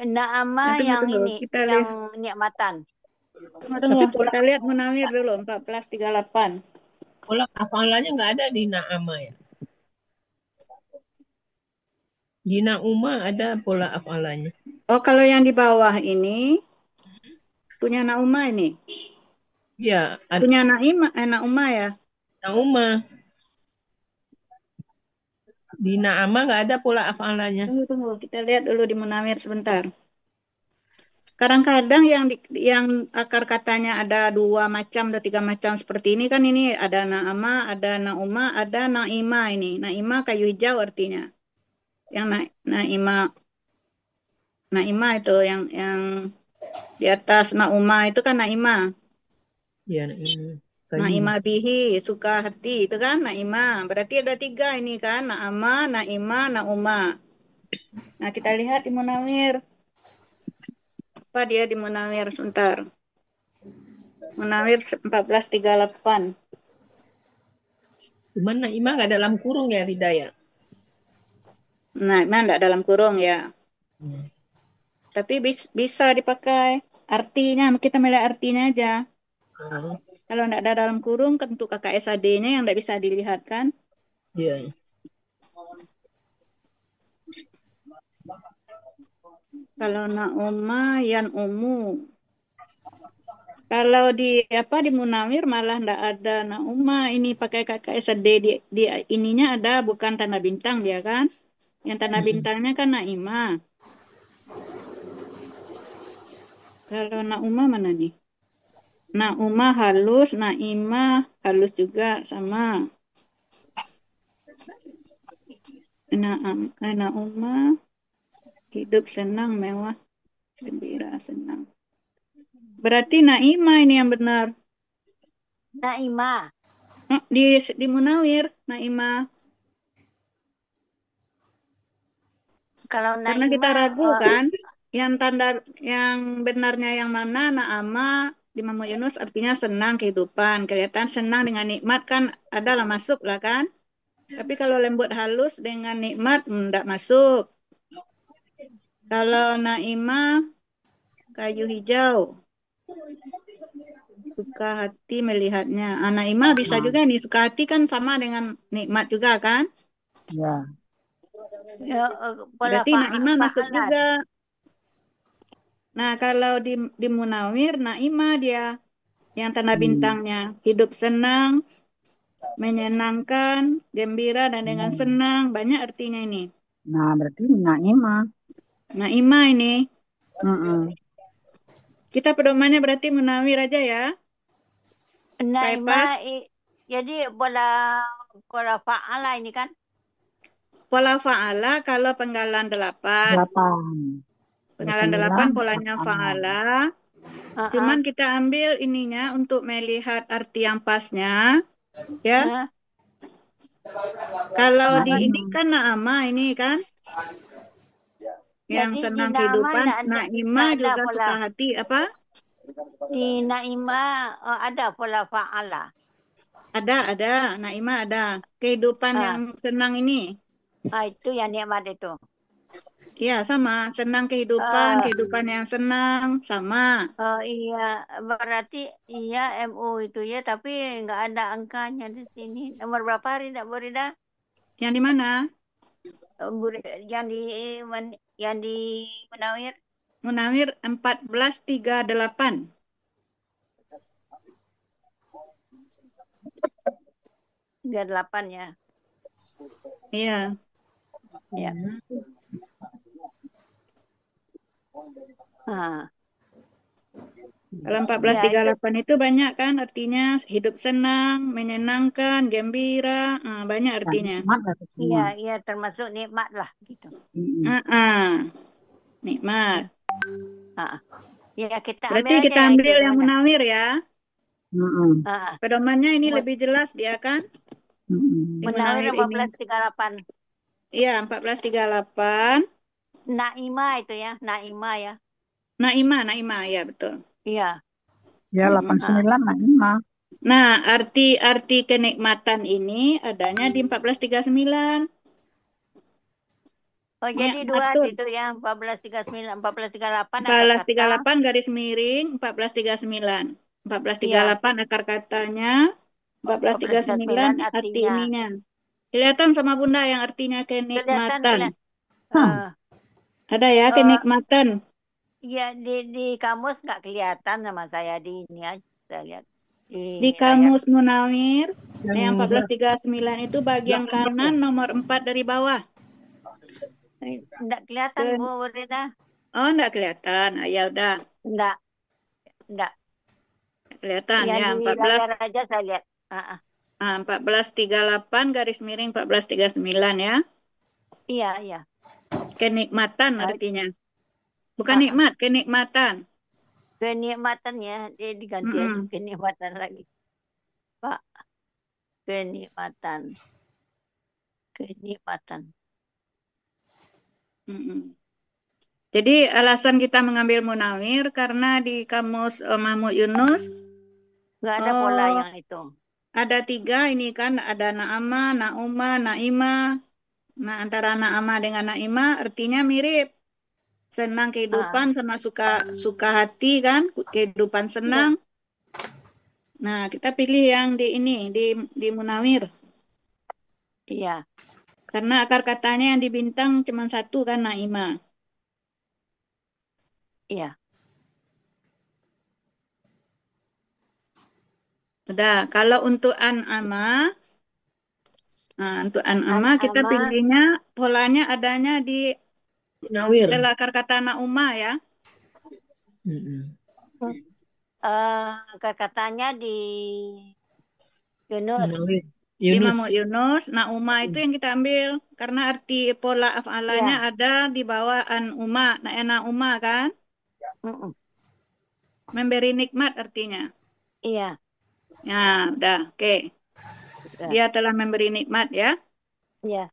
Na'ama yang ini, yang nikmatan. Tunggu, kita lihat Munawir dulu, 1438. Pola afalanya nggak ada di Na'ama ya. Di Nauma ada pola afalanya. Oh, kalau yang di bawah ini punya Nauma ini? Ya. Punya Nauma ya? Nauma. Di Naama nggak ada pola afalanya. Tunggu. Kita lihat dulu di Munawir sebentar. Kadang-kadang yang akar katanya ada 2 macam, ada 3 macam seperti ini kan, ini ada Naama, ada Nauma, ada Naima ini. Naima kayu hijau artinya. Yang Naima itu yang di atas Nauma itu kan Naima. Ya, Naima. Naima bihi, suka hati itu kan Naima. Berarti ada 3 ini kan, Naama, Naima, Nauma. Nah, kita lihat di Munawir. Apa dia di Munawir sebentar. Munawir 1438. Cuman Naima nggak dalam kurung ya, Ridaya. Naima nggak dalam kurung ya. Tapi bisa dipakai artinya, kita melihat artinya aja. Kalau nggak ada dalam kurung, untuk KKSAD-nya yang nggak bisa dilihat kan? Iya. Kalau Nauma, Yan Umu. Kalau di Munawir malah nggak ada Nauma, ini pakai KKSAD di ininya ada bukan tanda bintang dia kan? Yang tanda bintangnya kan Naima. Kalau Nauma mana nih? Nauma halus, Naima halus juga sama. Nauma hidup senang, mewah, gembira, senang. Berarti Naima ini yang benar. Naima. Di Munawir, Naima. Kalau Naima, karena kita ragu kan, yang benarnya yang mana, Naama di Muhammad Yunus artinya senang kehidupan. Kelihatan senang dengan nikmat kan adalah masuk lah kan. Tapi kalau lembut halus dengan nikmat enggak masuk. Kalau Naima kayu hijau. Suka hati melihatnya. Naima bisa juga nih, suka hati kan sama dengan nikmat juga kan? Ya. Berarti Naima masuk juga. Nah, kalau di Munawir, Naima dia yang tanda bintangnya. Hidup senang, menyenangkan, gembira, dan dengan senang. Banyak artinya ini. Nah, berarti Naima. Naima ini. Kita pedomannya berarti Munawir aja ya. Naima, jadi pola fa'ala ini kan? Pola fa'ala kalau penggalan 8. Penggalan 8 polanya fa'ala. Cuman kita ambil ininya untuk melihat arti yang pasnya. Ya. Kalau di ini kan Naama ini kan. Yang jadi senang kehidupan. Naima juga suka hati. Apa? Di Naima ada pola fa'ala. Ada. Naima ada. Kehidupan yang senang ini. Itu yang nikmat itu. Iya, sama. Senang kehidupan yang senang, sama. Iya, berarti iya MU itu ya, tapi nggak ada angkanya di sini. Nomor berapa Rida, Bu Rida? Yang di mana? Yang di yang di Munawir Munawir 1438. 38 ya. Iya. Ya. Ah. Kalau 1438 itu banyak kan artinya hidup senang, menyenangkan, gembira, banyak artinya. Iya, iya termasuk nikmat lah gitu. Nikmat. Ya kita Berarti ambil kita aja ambil itu yang Munawir ya. Pedomannya ini lebih jelas dia kan. Di Munawir Munawir 1438. Iya, 1438. Naima itu ya, Naima ya. Naima ya betul. Iya. Ya 89 Naima. Nah, arti kenikmatan ini adanya di 1439. Oh, jadi dua itu ya, 1439, 1438 1438 garis miring 1439. 1438 akar katanya, 1439 arti ininya. Kelihatan sama Bunda yang artinya kenikmatan. Ada ya kenikmatan. Iya, di kamus nggak kelihatan sama saya di ini aja saya lihat. Di kamus Munawir yang 1439 itu bagian kanan nomor 4 dari bawah. Enggak kelihatan Bu Rida. Oh, enggak kelihatan. Ya udah. Enggak. Kelihatan ya, ya, di layar aja saya lihat. 1438 garis miring 1439 ya. Iya. Kenikmatan artinya. Bukan nikmat, kenikmatan. Kenikmatan ya, dia diganti aja kenikmatan lagi. Pak. Kenikmatan. Jadi alasan kita mengambil Munawir karena di kamus Mahmud Yunus nggak ada pola yang itu. Ada 3 ini kan, ada Naama, Nauma, Naima. Nah, antara Naama dengan Naima artinya mirip. Senang kehidupan sama suka hati kan, kehidupan senang. Nah, kita pilih yang di ini, di Munawir. Iya. Karena akar katanya yang di bintang cuma 1 kan, Naima. Iya. Udah, kalau untuk An'ama, kita pilihnya polanya adanya di Munawir. akar kata Nauma ya. Akar katanya di Yunus. Di Mahmud Yunus, Nauma itu yang kita ambil karena arti pola af'alanya ada di bawah An'uma, Nauma kan? Memberi nikmat artinya. Iya. Ya, udah, oke. Dia telah memberi nikmat ya. Iya.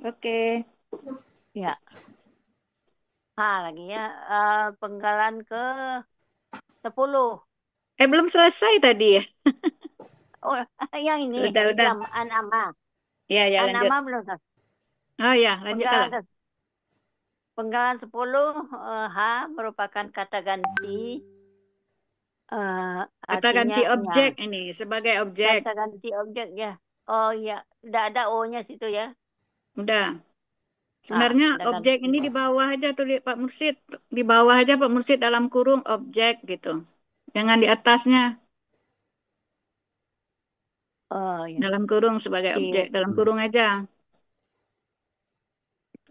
Oke. Ya. Lagi ya, penggalan ke 10. Belum selesai tadi ya. Oh, yang ini. Udah. An'ama. Ya, lanjut. An'ama belum selesai. Oh ya, lanjutkan. Penggalan 10 H merupakan kata ganti. Kata ganti objek ini sebagai objek. Kata ganti objek ya. Oh iya, udah ada O-nya situ ya. Udah. Sebenarnya objek ini di bawah aja tulis Pak Mursid. Di bawah aja Pak Mursid dalam kurung objek gitu. Jangan di atasnya. Oh iya. Dalam kurung sebagai objek. Dalam kurung aja.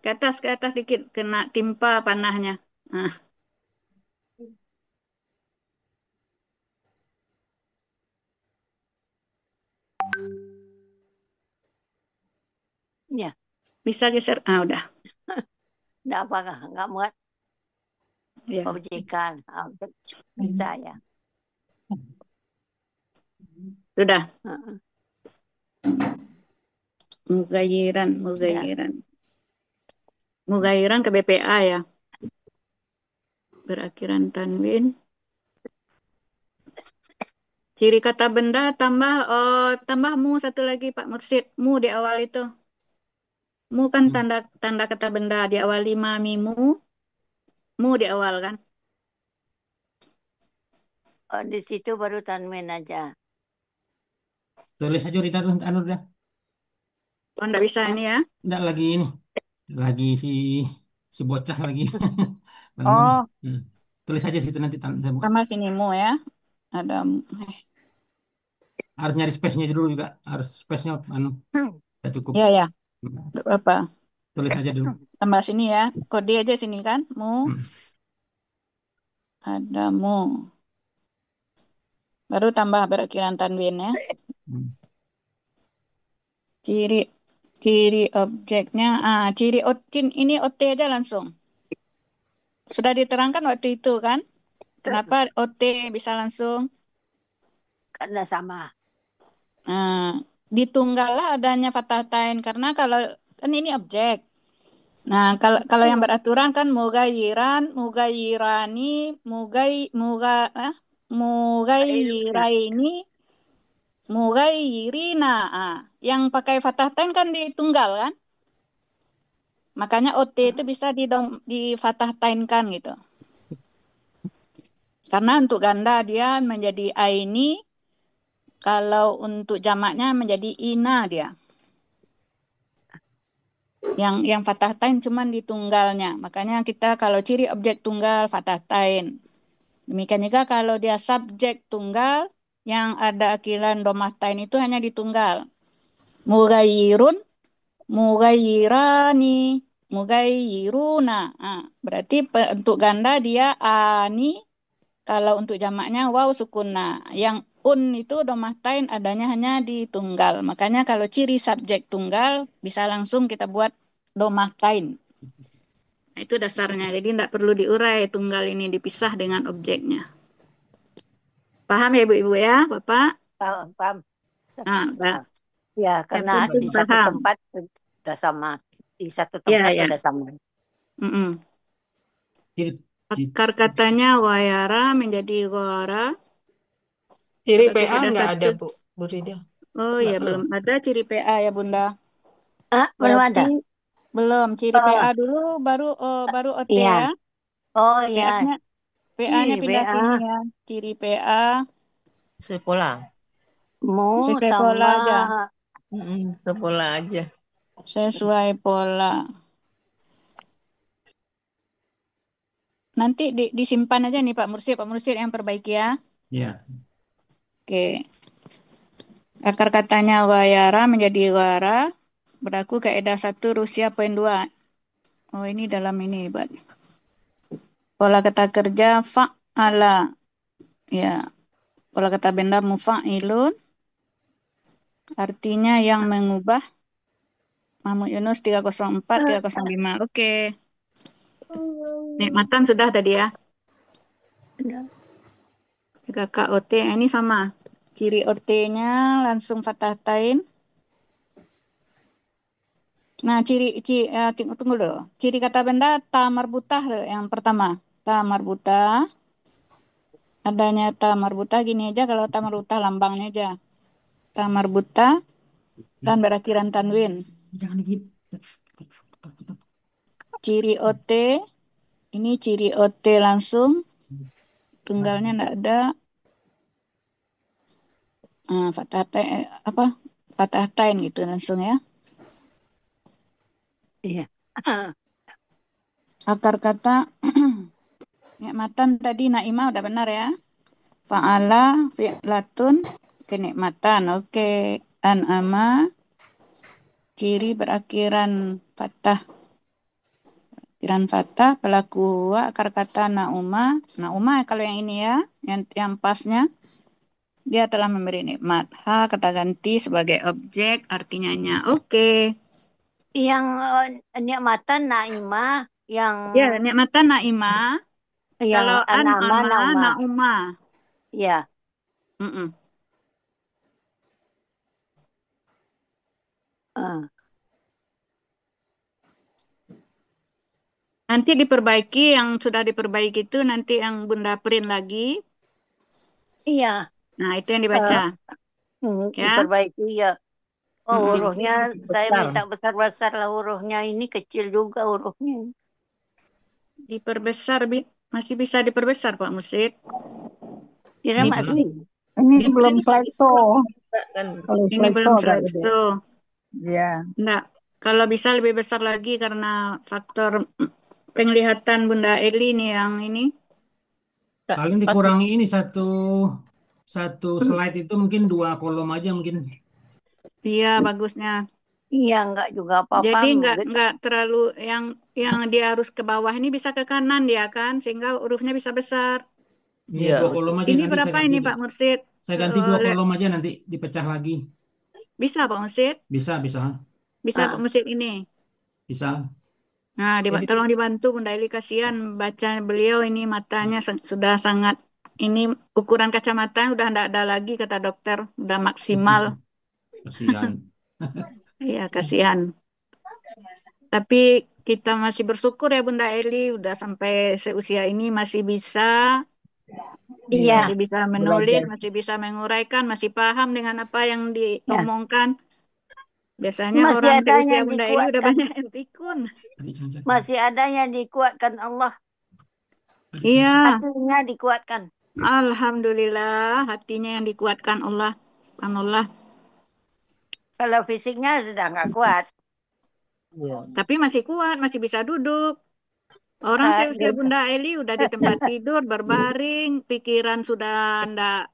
Ke atas dikit. Kena timpa panahnya. Nah. Ya. Bisa geser. Udah. Enggak apa-apa, enggak muat. Ya. Objekan, objek bisa ya. Sudah. Mugayiran. Mugayiran ke BPA ya. Berakhiran tanwin. Ciri kata benda tambah mu 1 lagi Pak Mursid. Mu di awal itu. Mu kan tanda kata benda di awal 5 mimu, mu di awal kan. Oh, di situ baru tanwin aja. Tulis aja Rita tuh, anu dah. Oh, enggak bisa ini ya. Enggak lagi ini. Lagi si bocah lagi bangun. Oh, Tulis aja situ nanti sama sini mu ya. Ada harus nyari space-nya dulu juga. Harus space-nya anu udah cukup. ya ya. Enggak apa. Tulis aja dulu. Tambah sini ya. Kode aja sini kan. Mu. Ada mu. Baru tambah perakiran tanwin ya. Ciri objeknya. Ciri otin ini OT aja langsung. Sudah diterangkan waktu itu kan? Kenapa OT bisa langsung? Karena sama. Di tunggal lah adanya fathah tain karena kalau kan ini objek. Nah, kalau yang beraturan kan mugayiran, mugayirani, mugayiraini, mugayirina. Yang pakai fathah tain kan di tunggal kan? Makanya OT itu bisa di fathah tainkan gitu. Karena untuk ganda dia menjadi aini, kalau untuk jamaknya menjadi ina dia. Yang fathah tain cuma di tunggalnya. Makanya kita kalau ciri objek tunggal fathah tain. Demikian juga kalau dia subjek tunggal yang ada akilan domah tain itu hanya di tunggal. Mugayirun, mugayirani, mugayiruna. Berarti untuk ganda dia ani. Kalau untuk jamaknya waw sukuna. Yang itu domah tain adanya hanya di tunggal. Makanya kalau ciri subjek tunggal bisa langsung kita buat domah tain. Nah, itu dasarnya. Jadi tidak perlu diurai tunggal ini dipisah dengan objeknya. Paham ya Ibu-Ibu ya, Bapak? Paham. Ya, karena di satu tempat sudah sama. Di satu tempat sudah sama. Akar katanya wayara menjadi wara. Ciri PA nggak ada, Bu Rida. Oh ya, belum ada ciri PA ya, Bunda. Belum ada? Belum. Ciri PA dulu, baru OT ya. Oh iya. PA-nya pindah sini ya. Ciri PA. Sesuai pola. Sesuai pola aja. Sesuai pola aja. Sesuai pola. Nanti disimpan aja nih Pak Mursyid yang perbaiki ya. Iya. Oke. Akar katanya wayara menjadi wara. Berlaku kaidah 1 Rusia poin 2. Oh ini dalam ini Pak. Pola kata kerja fa'ala. Ya. Pola kata benda mufa'ilun. Artinya yang mengubah. Mahmud Yunus 304, 305. Oke. Nikmatan sudah tadi ya. Kakak OT ini sama. Ciri OT-nya langsung fathah tain. Nah, tunggu dulu. Ciri kata benda ta marbutah yang pertama. Ta marbutah. Adanya ta marbutah gini aja kalau ta marbutah lambangnya aja. Ta marbutah dan berakhiran tanwin. Jangan gitu. Ciri OT. Ini ciri OT langsung. Tunggalnya enggak ada. Fathah tain gitu langsung ya. Iya. Akar kata nikmatan tadi naimah udah benar ya. Fa'ala fi'latun kenikmatan. Oke. An'ama ciri berakhiran fathah. Akhiran fathah pelaku akar kata nauma. Nauma kalau yang ini ya, yang pasnya dia telah memberi nikmat. Kata ganti sebagai objek artinya nya. Oke. Yang nikmatan naimah, yang nikmatan naimah. Kalau an'ama nauma. Iya. Nanti diperbaiki yang sudah diperbaiki itu nanti yang Bunda print lagi. Iya. Nah, itu yang dibaca. Diperbaiki ya. Oh, Mm-mm. hurufnya saya besar. minta besar-besar lah hurufnya. Ini kecil juga hurufnya. Diperbesar, masih bisa diperbesar Pak Musid. Kira Bisa. masih. Ini Dia belum slideshow. kan. Kalau Ini belum slideshow agak gede. slideshow. Ya. Enggak, kalau bisa lebih besar lagi karena faktor penglihatan Bunda Eli nih yang ini. Paling Pas dikurangi ini satu slide itu mungkin 2 kolom aja mungkin. Iya, bagusnya. Iya, enggak juga apa-apa. Jadi enggak terlalu yang dia harus ke bawah ini bisa ke kanan dia kan, sehingga hurufnya bisa besar. Iya, Iya, 2 kolom aja Ini nanti berapa ini Pak Mursid? saya ganti 2 kolom aja nanti dipecah lagi. Bisa Pak Mursid? Bisa. Bisa Pak Mursid ini. Bisa. Nah, Jadi tolong dibantu Bunda Eli, kasihan baca beliau ini matanya sudah sangat ini ukuran kacamata udah enggak ada lagi kata dokter, udah maksimal. Kasihan. Iya, kasihan. Tapi kita masih bersyukur ya Bunda Eli udah sampai seusia ini masih bisa Iya. masih bisa menulis, masih bisa menguraikan, masih paham dengan apa yang diomongkan. Biasanya Masih orang ada seusia yang Bunda Eli udah dikuatkan. banyak yang pikun. Masih ada yang dikuatkan Allah. Iya. Hatinya dikuatkan. Alhamdulillah hatinya yang dikuatkan Allah. Allah. Kalau fisiknya sudah nggak kuat. Tapi masih kuat, masih bisa duduk. Orang seusia Bunda Eli udah di tempat tidur, berbaring, pikiran sudah ndak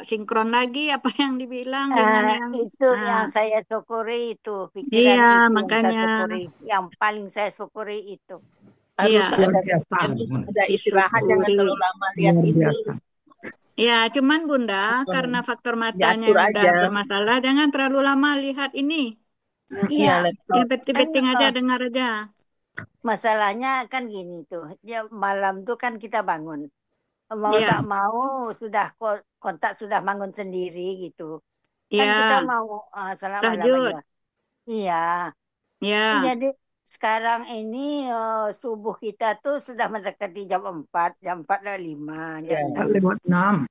sinkron lagi apa yang dibilang dengan yang itu yang saya syukuri itu pikiran iya, itu makanya yang saya syukuri, yang paling saya syukuri itu. Harus iya, ada istirahat, jangan terlalu lama lihat itu. Ya, cuman Bunda, karena faktor matanya Diatur udah aja. bermasalah, jangan terlalu lama lihat ini. Iya, Yang penting aja, dengar aja. Masalahnya kan gini tuh, ya malam tuh kan kita bangun. Mau Iya. tak mau sudah kontak sudah bangun sendiri gitu. Kan Iya. kita mau salat malam Tahajud. aja. Iya. Iya. Jadi sekarang ini subuh kita tuh sudah mendekati jam 4, jam 4:05, jam 5:06.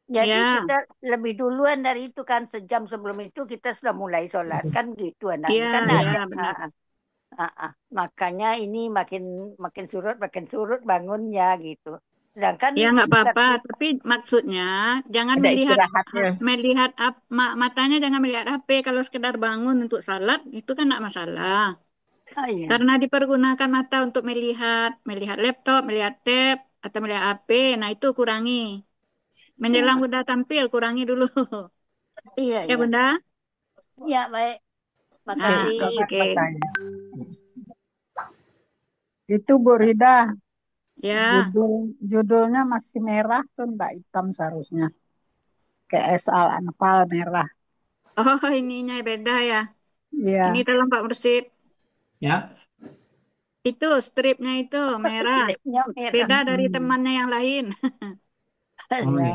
Jadi Ya. kita lebih duluan dari itu kan, sejam sebelum itu kita sudah mulai sholat kan gitu anaknya Iya, kan iya, ada. benar. Makanya ini makin surut bangunnya gitu. Sedangkan Ya nggak apa-apa, tapi maksudnya jangan Ada istirahatnya. melihat matanya jangan melihat HP. Kalau sekedar bangun untuk salat itu kan nggak masalah. Oh, iya. Karena dipergunakan mata untuk melihat laptop, melihat tab atau melihat HP. Nah itu kurangi. Menjelang Bunda tampil kurangi dulu. Iya, Ya iya. Bunda. Ya baik. Makasih. Oke. Itu Bu Rida. Ya. Judulnya masih merah tuh, enggak hitam seharusnya. Kayak Al-Anfal merah. Oh, ininya beda ya. Iya. Ini tolong Pak Mursid. Ya. Itu stripnya itu merah. Stripnya merah. Beda dari temannya yang lain.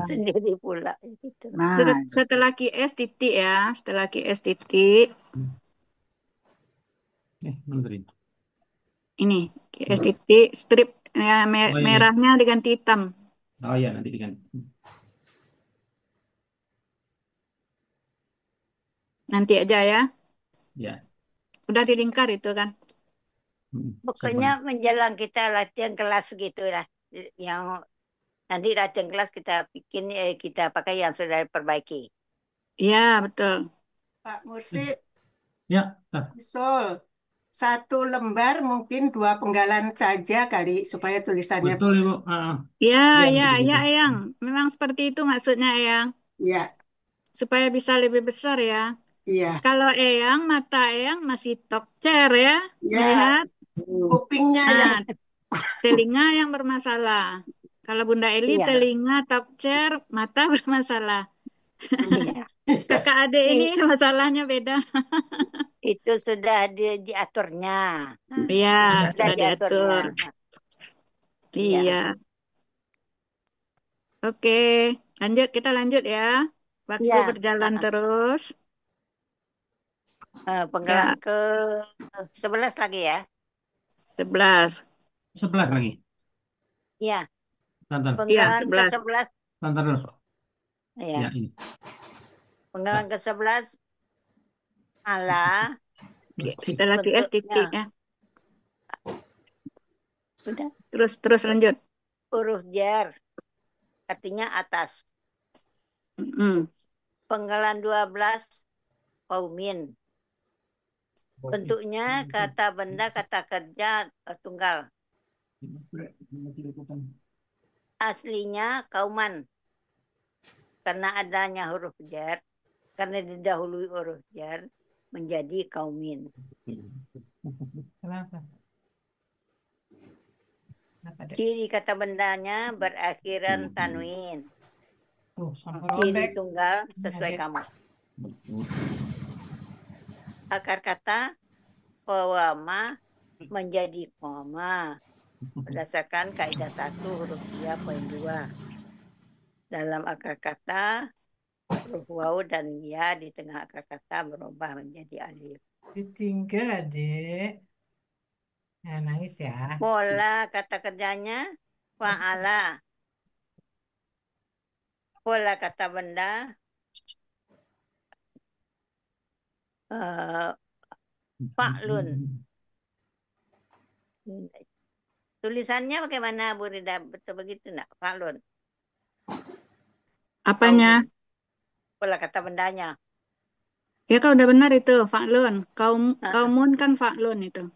Sendiri pula gitu. Nah, Setelah QS titik ya. Setelah QS titik. Ini QS titik strip ya, merahnya diganti hitam. Oh iya, nanti diganti. Nanti aja ya. Ya. Udah dilingkar itu kan. Pokoknya menjelang kita latihan kelas gitu lah. Yang nanti latihan kelas kita bikin kita pakai yang sudah diperbaiki. Iya, betul. Pak Mursid. Ya. Betul. Satu lembar mungkin 2 penggalan saja kali supaya tulisannya betul Ibu. Iya, Eyang. Memang seperti itu maksudnya Eyang. Iya. Supaya bisa lebih besar ya. Iya. Kalau Eyang, mata Eyang masih tokcer ya, melihat. Kupingnya yang telinga yang bermasalah. Kalau Bunda Eli telinga tokcer, mata bermasalah. Kakak adik ini masalahnya beda. Itu sudah diaturnya. Iya, sudah diatur. Iya. Oke, kita lanjut ya. Waktu berjalan terus. Penggalan ke 11 lagi ya. 11 lagi. Iya. Tantan. Penggalan ke 11. Tantan dulu. Iya. Ya, ini. Penggalan ke-11 ala Setelah QS titik bentuknya. ya. Udah. Terus lanjut. Huruf jar artinya atas. Penggalan 12 kaumin. Bentuknya kata benda, kata kerja tunggal. Aslinya kauman. Karena adanya huruf jar, karena didahului huruf jar, menjadi kaumin. Kenapa? Ciri kata bendanya berakhiran tanwin. Tuh, sampai Ciri robek. tunggal sesuai kamus. Akar kata qawama menjadi koma berdasarkan kaidah 1 huruf ya poin 2. Dalam akar kata huruf waw dan ya di tengah akar kata berubah menjadi alif. Ditinggal adik. Nah, nangis ya. Pola kata kerjanya fa'ala. Pola kata benda fa'lun. Tulisannya bagaimana Bu Rida? Betul begitu enggak? Fa'lun. Apanya? Pola kata bendanya. Ya kalau udah benar itu fa'lun. Kaumun kan fa'lun itu.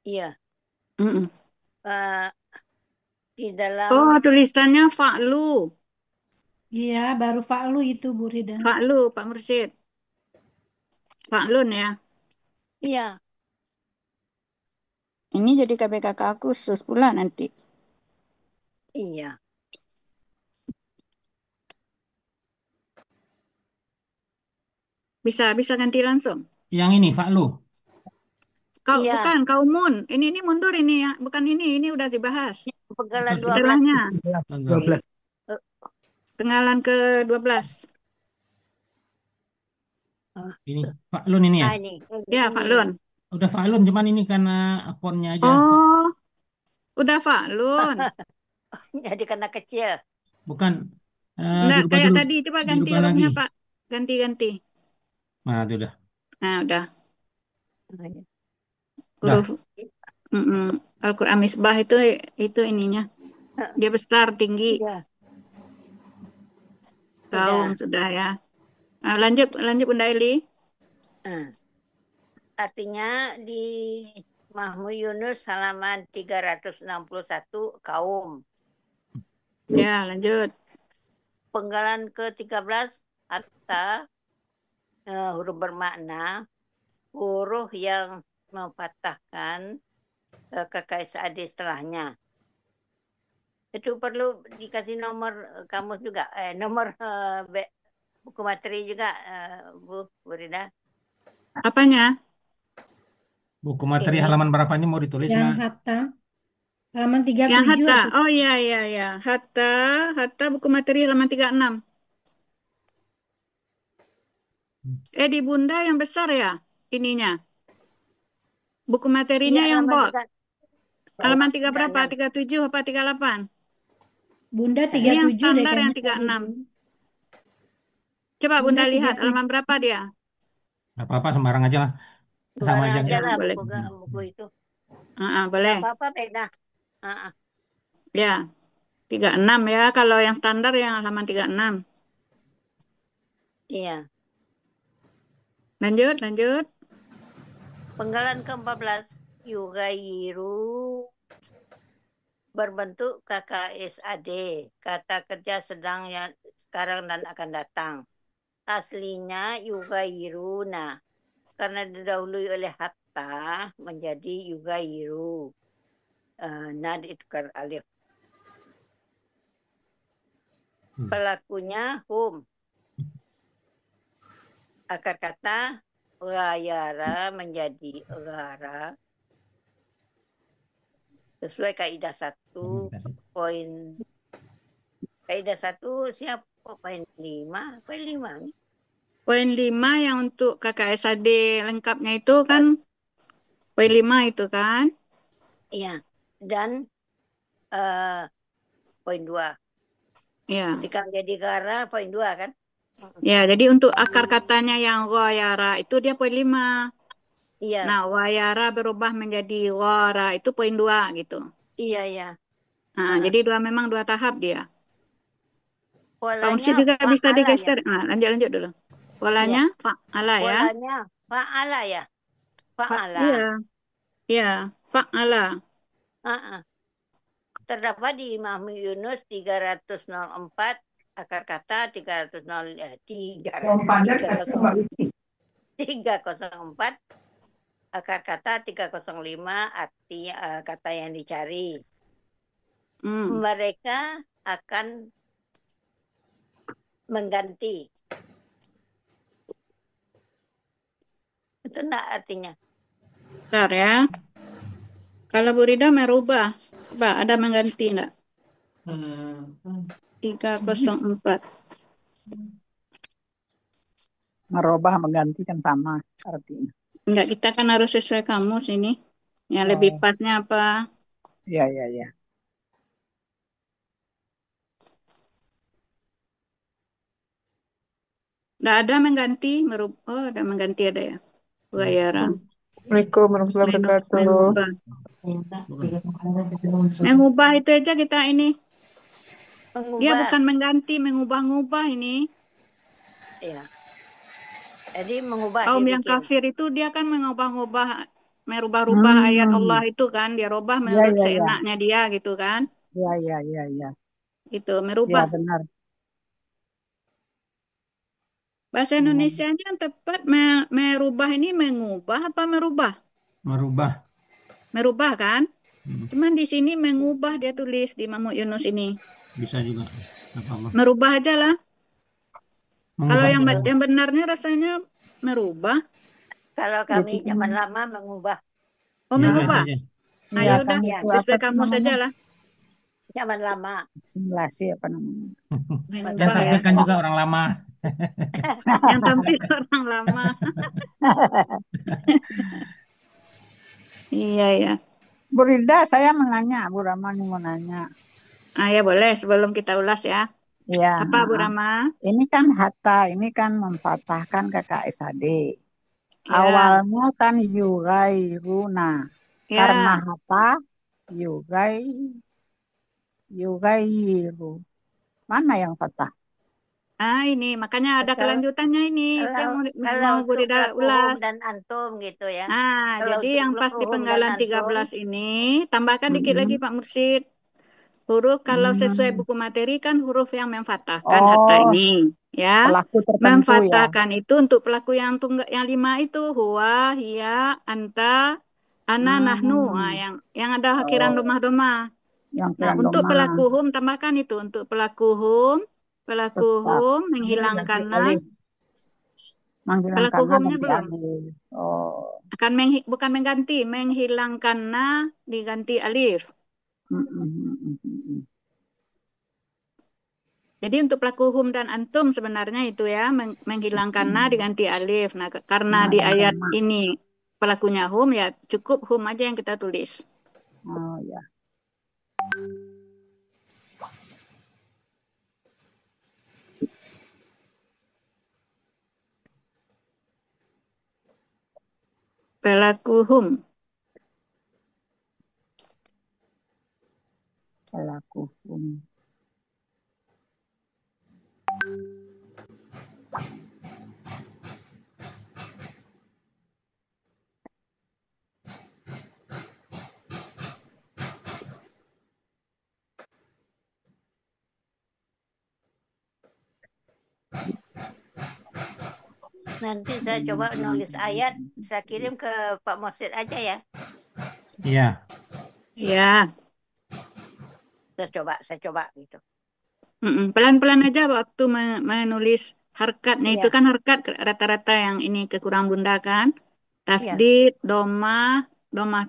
Iya. Di dalam tulisannya fa'lu. Iya, baru fa'lu itu Bu Rida. Fa'lu, Pak Mursyid. Fa'lun ya. Iya. Ini jadi KPKK khusus pula nanti. Iya. Bisa ganti langsung. Yang ini fa'lu. Iya. Bukan kaumun. Ini mundur ini ya. Bukan ini udah dibahas. Penggalan 12. Setelahnya. 12. Penggalan ke-12. Ini fa'lun ini ya? Ini. Ya, fa'lun. Udah fa'lun, cuman ini karena akunnya aja. Oh, udah fa'lun. Jadi karena kecil. Bukan. Enggak, kayak tadi. Coba ganti hurufnya, Pak. Ganti. Nah, itu udah. Nah, udah. Huruf Al-Quran Misbah itu ininya. Dia besar, tinggi. Iya. Kaum sudah ya. Nah, lanjut Bunda Eli. Artinya di Mahmud Yunus halaman 361 kaum. Ya, lanjut. Penggalan ke-13 hatta huruf bermakna huruf yang memfathahkan KKSAD setelahnya. Itu perlu dikasih nomor kamus juga, nomor buku materi juga, Bu Rida. Apanya? Buku materi halaman berapa ini mau ditulis Yang nggak? hatta. Halaman 37. Yang hatta. Oh iya. Hatta buku materi halaman 36. Di Bunda yang besar ya ininya. Buku materinya yang bold. Halaman 3 berapa? 37 apa 38? Bunda 37 Ini yang standar deh yang kayaknya. 36. Coba Bunda lihat halaman berapa dia? Nggak apa-apa, sembarang aja lah. Sama aja. Lah, boleh. buku itu. Boleh. Apa beda? Ya, 36 ya. Kalau yang standar yang halaman 36. Iya. Lanjut. Penggalan ke-14 yugayiru berbentuk KKSAD, kata kerja sedang yang sekarang dan akan datang. Aslinya yugayiruna, karena didahului oleh hatta menjadi yugayiru. Nad itkar alif. Pelakunya hum. Akar kata ghayara menjadi ghara. Sesuai kaidah 1 poin. Kaidah 1 siapa? Poin 5. Poin 5 nih. Poin 5 yang untuk KKSAD lengkapnya itu kan poin 5 itu kan? Iya. Dan poin 2. Iya. Ketika menjadi gara poin 2 kan? Ya, jadi untuk akar katanya yang ghayara itu dia poin 5. Iya. Nah, wayara berubah menjadi wara itu poin 2 gitu. Iya, iya. Nah, jadi memang 2 tahap dia. Pak Polanya Mursyid juga bisa fa'ala ya. digeser. Nah, lanjut dulu. Polanya fa'ala ya. Polanya fa'ala ya. Fa'ala. Iya. Iya, fa'ala. Terdapat di Imam Yunus 304, akar kata 304, akar kata 305, arti kata yang dicari. Mereka akan mengganti. Itu enggak artinya? Bentar ya. Kalau Bu Rida merubah. Coba ada mengganti enggak? 304. Merubah mengganti kan sama artinya. Enggak, kita kan harus sesuai kamus ini. Yang lebih pasnya apa? Iya, iya, iya. Enggak ada mengganti, oh ada mengganti ada ya. Bayaran. Assalamualaikum warahmatullahi wabarakatuh. Mengubah itu aja kita ini. Mengubah. Dia bukan mengganti, mengubah-ngubah ini. Iya. Jadi mengubah. Kaum yang kafir itu dia kan mengubah-ngubah, merubah-rubah ayat Allah itu kan, dia rubah menurut seenaknya dia gitu kan. Iya, iya, iya, iya. Itu merubah. Iya, benar. Bahasa Indonesianya yang tepat merubah ini mengubah apa merubah? Merubah. Merubah kan? Cuman di sini mengubah dia tulis di Mahmud Yunus ini. Bisa juga. Apa-apa. Merubah aja lah. Kalau Mengubah yang benarnya rasanya merubah. Kalau kami zaman lama mengubah. Oh, mengubah. Nah, ya udah, sesuai kamu saja lah. Zaman lama. Simulasi apa namanya? Yang tampilkan juga orang lama. Yang tampil orang lama. Iya, ya. Bu Rida, saya mau nanya. Bu Rama nih mau nanya. Ya boleh, sebelum kita ulas ya. Iya. Apa Bu Rama? Ini kan hatta, ini kan memfatahkan KKSAD. Ya. Awalnya kan yugairuna. Ya. Karena hatta yugairu. Mana yang fatah? Ini makanya ada kelanjutannya ini. Itu yang mau Bu Rida ulas. Dan antum gitu ya. Jadi yang pas di penggalan 13 ini, tambahkan dikit lagi Pak Mursyid. Huruf kalau sesuai buku materi kan huruf yang memfatahkan hatta ini, ya. Pelaku tertentu memfatahkan ya. Itu untuk pelaku yang 5 itu huwa, hiya, anta, ana, nahnu. Nah, yang ada akhiran domah-domah. Nah, untuk pelaku hum tambahkan itu untuk pelaku hum menghilangkan pelaku humnya belum. Akan bukan mengganti, menghilangkan diganti alif. Jadi untuk pelaku hum dan antum sebenarnya itu ya menghilangkan diganti alif. Nah, karena di ayat ini pelakunya hum ya cukup hum aja yang kita tulis. Oh ya. Pelaku hum. Pelaku hum. Nanti saya coba nulis ayat, saya kirim ke Pak Mursyid aja ya. Iya. Iya. Saya coba gitu. Pelan-pelan aja waktu menulis harkatnya itu kan harkat rata-rata yang ini kekurangan Bunda kan. Tasdid, domah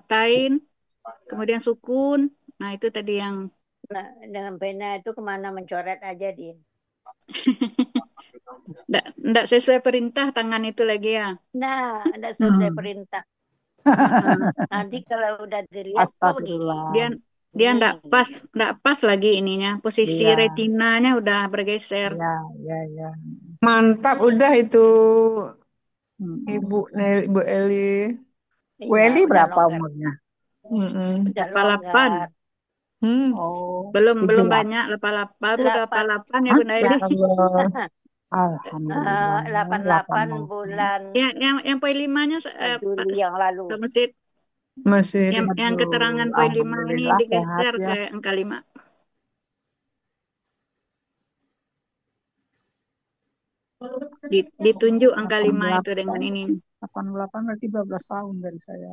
tain, kemudian sukun. Nah itu tadi yang. Nah, dengan pena itu kemana mencoret aja dia. Nggak sesuai perintah tangan itu lagi ya. Nah, nggak sesuai perintah. Nanti kalau udah dilihat kok begini. Dia nggak pas lagi ininya. Posisi retinanya udah bergeser. Ya. Mantap, udah itu Hmm. Ibu Eli. Bu Iya, Eli udah berapa longgar. umurnya? Udah 88. longgar. Oh, Belum 78. banyak 88, baru 8, 88 ya Hah? Bunda Ya Eli. Allah. Alhamdulillah. 88 88. bulan Yang poin 5-nya Juli yang lalu. Pak Mesit. Masih. Yang Aduh, keterangan poin 5 ini alhamdulillah sehat digeser ya. ke angka 5. Ditunjuk angka 5 itu dengan ini. 88 berarti 12 tahun dari saya.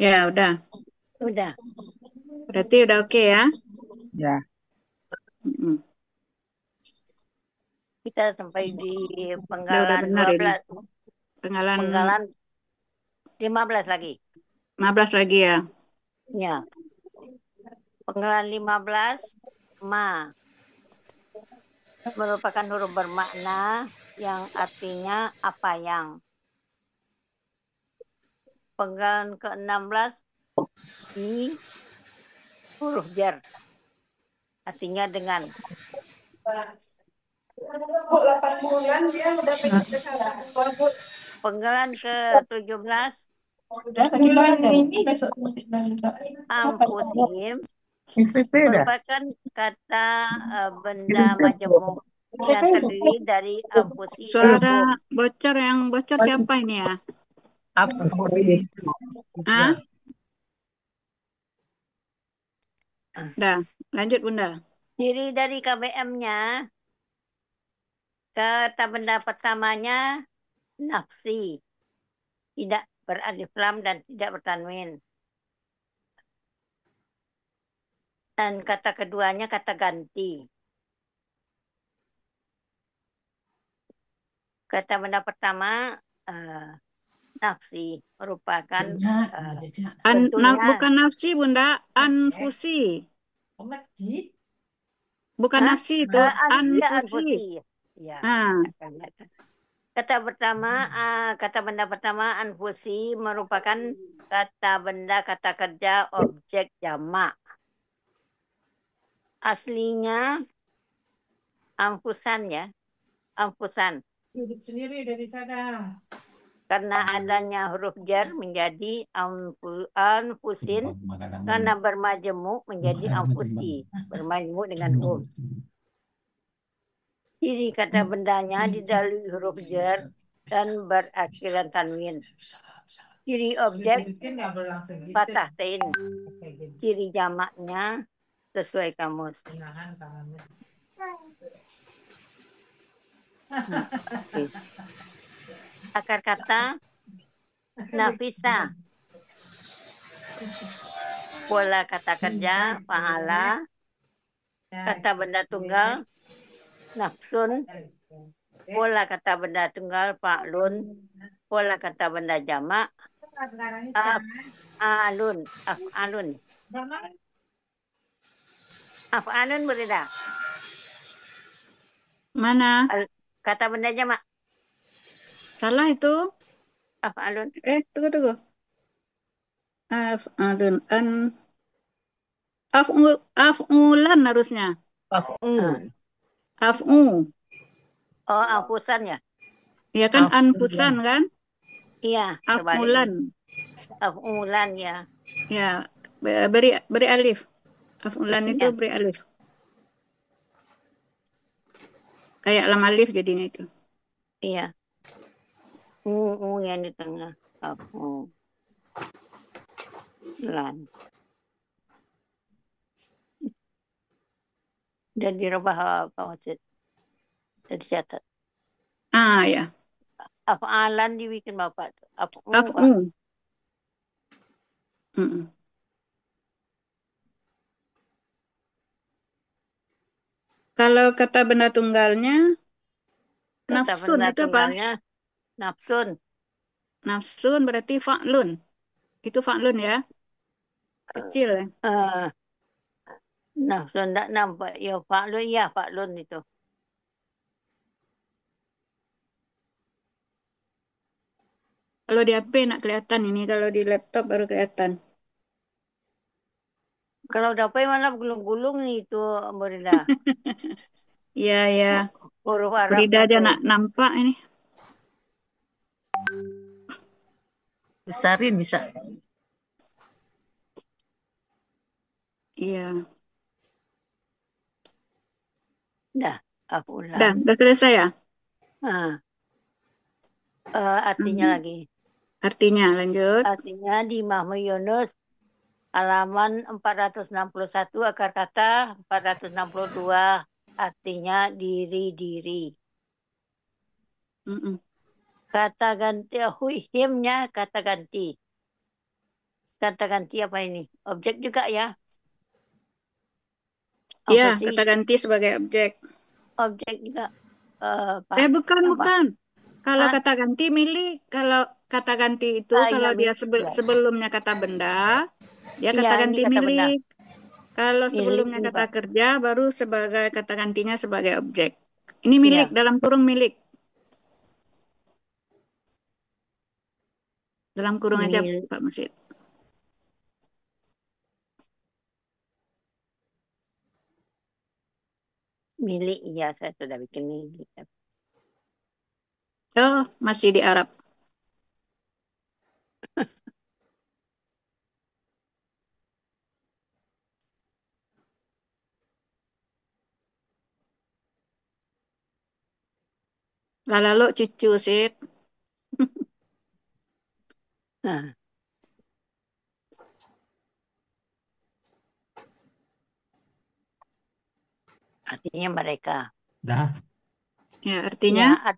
Ya, udah. Udah. Berarti udah oke ya? Ya. Kita sampai di Udah penggalan benar ini. 12. Penggalan Penggalan 15 lagi. 15 lagi ya. Ya. Penggalan 15 ma merupakan huruf bermakna yang artinya apa yang. Penggalan ke-16 di huruf jar. Artinya dengan. 8 bulan dia udah pengen Penggalan ke-17 bulan ini besok amfusim merupakan kata benda majemuk yang terdiri dari amfusi dan Suara hum. bocor, yang bocor siapa ini ya? Hah? Udah, lanjut Bunda. Ciri dari KBM-nya, kata benda pertamanya nafsi, tidak beralif lam dan tidak bertanwin. Dan kata keduanya kata ganti. Kata benda pertama nafsi merupakan bentuknya bukan nafsi Bunda, anfusi. Bukan nafsi itu, anfusi. Ya. Kata benda pertama anfusi merupakan kata benda kata kerja objek jamak. Aslinya amfusan ya, amfusan. Duduk sendiri dari sana. Karena adanya huruf jar menjadi anfusin, karena bermajemuk menjadi amfusi, bermajemuk dengan hum. Ciri kata bendanya didahului huruf jar dan berakhiran tanwin. Ciri objek patah tain. Ciri jamaknya sesuai kamus. Akar kata nafisa. Pola kata kerja pahala. Kata benda tunggal nafsun. Pola kata benda tunggal fa'lun. Pola kata benda jamak af'alun. Af'alun. Af'alun berbeda. Mana? Kata benda jamak. Salah itu. Af'alun. Tunggu. Af'alun. Af'ulan harusnya. Af'u. Oh, anfusan ya? Iya kan anfusan kan? Iya. Af'ulan. Af'ulan ya. Ya, beri alif. Af'ulan itu beri alif. Kayak lam alif jadinya itu. Iya. Yang di tengah. Af'ulan. Dan dirubah Pak Wajid. Dan dicatat. Ya. Afalan dibikin Bapak. Afu, Pak. Af'u. Mm-mm. Kalau kata benda tunggalnya, Kata nafsun benda itu apa? tunggalnya nafsun. Nafsun berarti fa'lun. Itu fa'lun ya, kecil ya. Nafsun tak nampak. Ya fa'lun, ya fa'lun itu. Kalau di HP nak kelihatan ini, kalau di laptop baru kelihatan. Kalau dapat malah gulung-gulung nih itu Berida. Iya, ya. Huruf Berida Arabnya aja tuh. nak nampak ini. Besarin bisa. Iya. Dah, aku Dah ulang. selesai ya? Artinya lagi. Artinya lanjut. Artinya di Mahmud Yunus halaman 461 akar kata 462 artinya diri-diri. Kata ganti himnya kata ganti. Kata ganti apa ini? Objek juga ya? Iya, kata ganti sebagai objek. Objek juga. Bukan. Kalau kata ganti milik, kalau kata ganti itu kalau dia sebelumnya kata benda, dia kata ganti milik. Kalau sebelumnya kata kerja, baru sebagai kata gantinya sebagai objek. Ini milik, dalam kurung milik. Dalam kurung aja, Pak Musid. Milik, iya saya sudah bikin milik. Oh, masih di Arab. Lalu cucu Sid. Artinya mereka. Dah. Ya, artinya? Ya,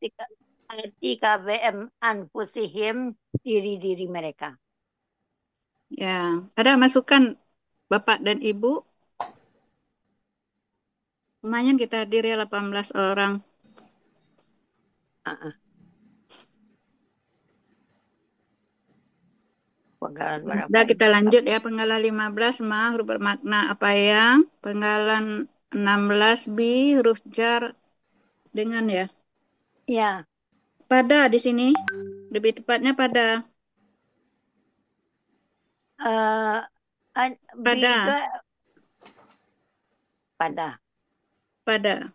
arti KBM anfusihim diri-diri mereka. Ya, ada masukan Bapak dan Ibu? Lumayan kita hadir ya 18 orang. Udah kita lanjut ya penggalan 15 mah huruf bermakna apa yang? Penggalan 16 huruf jar dengan ya. Ya. Pada di sini. Lebih tepatnya pada. Pada.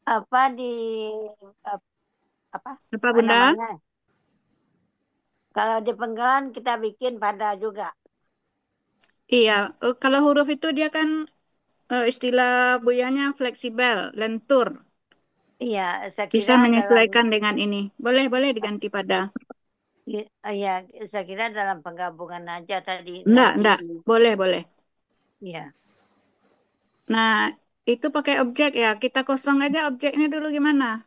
Apa di apa Bunda? Namanya? Kalau di penggalan kita bikin pada juga. Iya, kalau huruf itu dia kan istilah buyanya fleksibel, lentur. Iya, saya kira bisa menyesuaikan dengan ini. Boleh diganti pada. Iya, saya kira dalam penggabungan aja tadi. Enggak. Boleh. Iya. Nah, itu pakai objek ya. Kita kosong aja objeknya dulu gimana?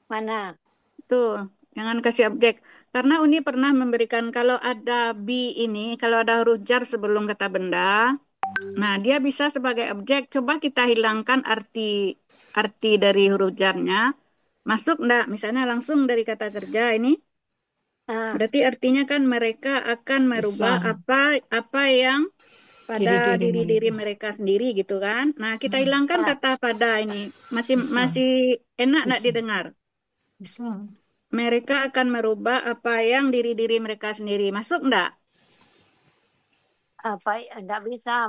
Mana? Tuh, jangan kasih objek. Karena Uni pernah memberikan kalau ada ini, kalau ada huruf jar sebelum kata benda, nah dia bisa sebagai objek. Coba kita hilangkan arti dari huruf jarnya. Masuk enggak? Misalnya langsung dari kata kerja ini. Berarti artinya kan mereka akan merubah apa yang pada diri mereka sendiri gitu kan. Nah, kita hilangkan kata pada ini. Masih enak enggak didengar? Bisa. Mereka akan merubah apa yang diri mereka sendiri. Masuk enggak? Apa enggak bisa,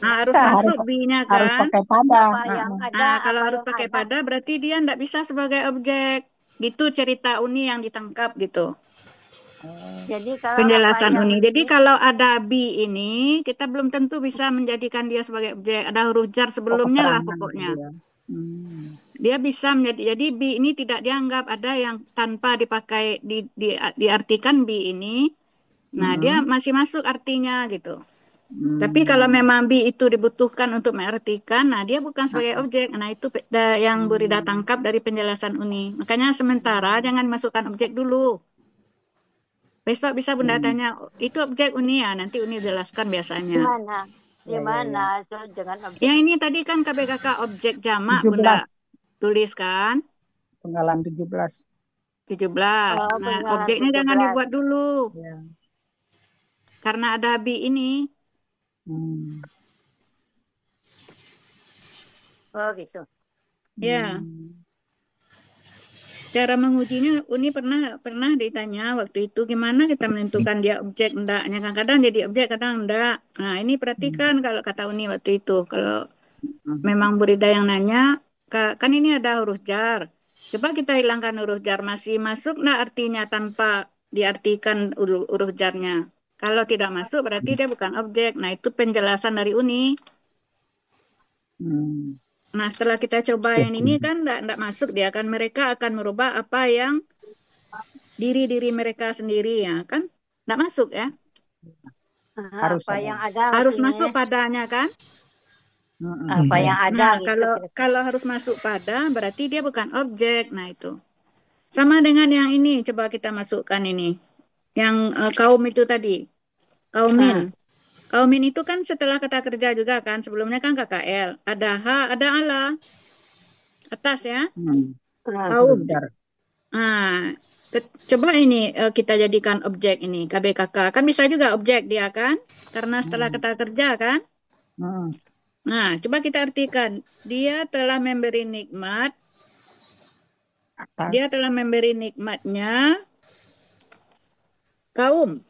harus masuk B-nya kan? Harus pakai pada. Kalau harus pakai pada berarti dia enggak bisa sebagai objek. Gitu cerita Uni yang ditangkap gitu. Jadi kalau penjelasan Uni. Jadi kalau ada B ini, kita belum tentu bisa menjadikan dia sebagai objek. Ada huruf jar sebelumnya lah pokoknya. Dia bisa menjadi. Jadi B ini tidak dianggap ada yang tanpa dipakai diartikan B ini. Nah, dia masih masuk artinya gitu. Tapi kalau memang B itu dibutuhkan untuk mengartikan, nah dia bukan sebagai objek. Nah itu yang Bu Rida tangkap dari penjelasan Uni. Makanya sementara jangan masukkan objek dulu. Besok bisa Bunda tanya, itu objek Uni ya? Nanti Uni jelaskan biasanya. Gimana? So, jangan objek. Yang ini tadi kan KBKK objek jamak 17. Bunda tulis kan? Penggalan 17. 17. Oh, Nah, penggalan objeknya jangan 17. dibuat dulu. Ya. Karena ada B ini. Oh, gitu. Ya. Cara mengujinya Uni pernah ditanya waktu itu gimana kita menentukan dia objek endaknya, kadang-kadang jadi objek kadang enggak. Nah ini perhatikan kalau kata Uni waktu itu, kalau memang Bu Rida yang nanya, kan ini ada huruf jar, coba kita hilangkan huruf jar, masih masuk enggak artinya tanpa diartikan huruf jarnya? Kalau tidak masuk berarti dia bukan objek. Nah itu penjelasan dari Uni. Nah, setelah kita coba yang ini kan enggak masuk dia kan, mereka akan merubah apa yang diri mereka sendiri ya kan, enggak masuk ya. Harus apa yang ada harus maksudnya. masuk padanya kan. Apa yang ada Nah, gitu. kalau harus masuk pada berarti dia bukan objek. Nah itu sama dengan yang ini, coba kita masukkan ini yang kaum itu tadi, kaumin. Kaumin itu kan setelah kata kerja juga kan, sebelumnya kan KKL, ada H, ada ala atas ya. Kaum. Nah, coba ini kita jadikan objek ini KBKK, kan bisa juga objek dia kan, karena setelah kata kerja kan. Nah, coba kita artikan, dia telah memberi nikmat, dia telah memberi nikmatnya kaum.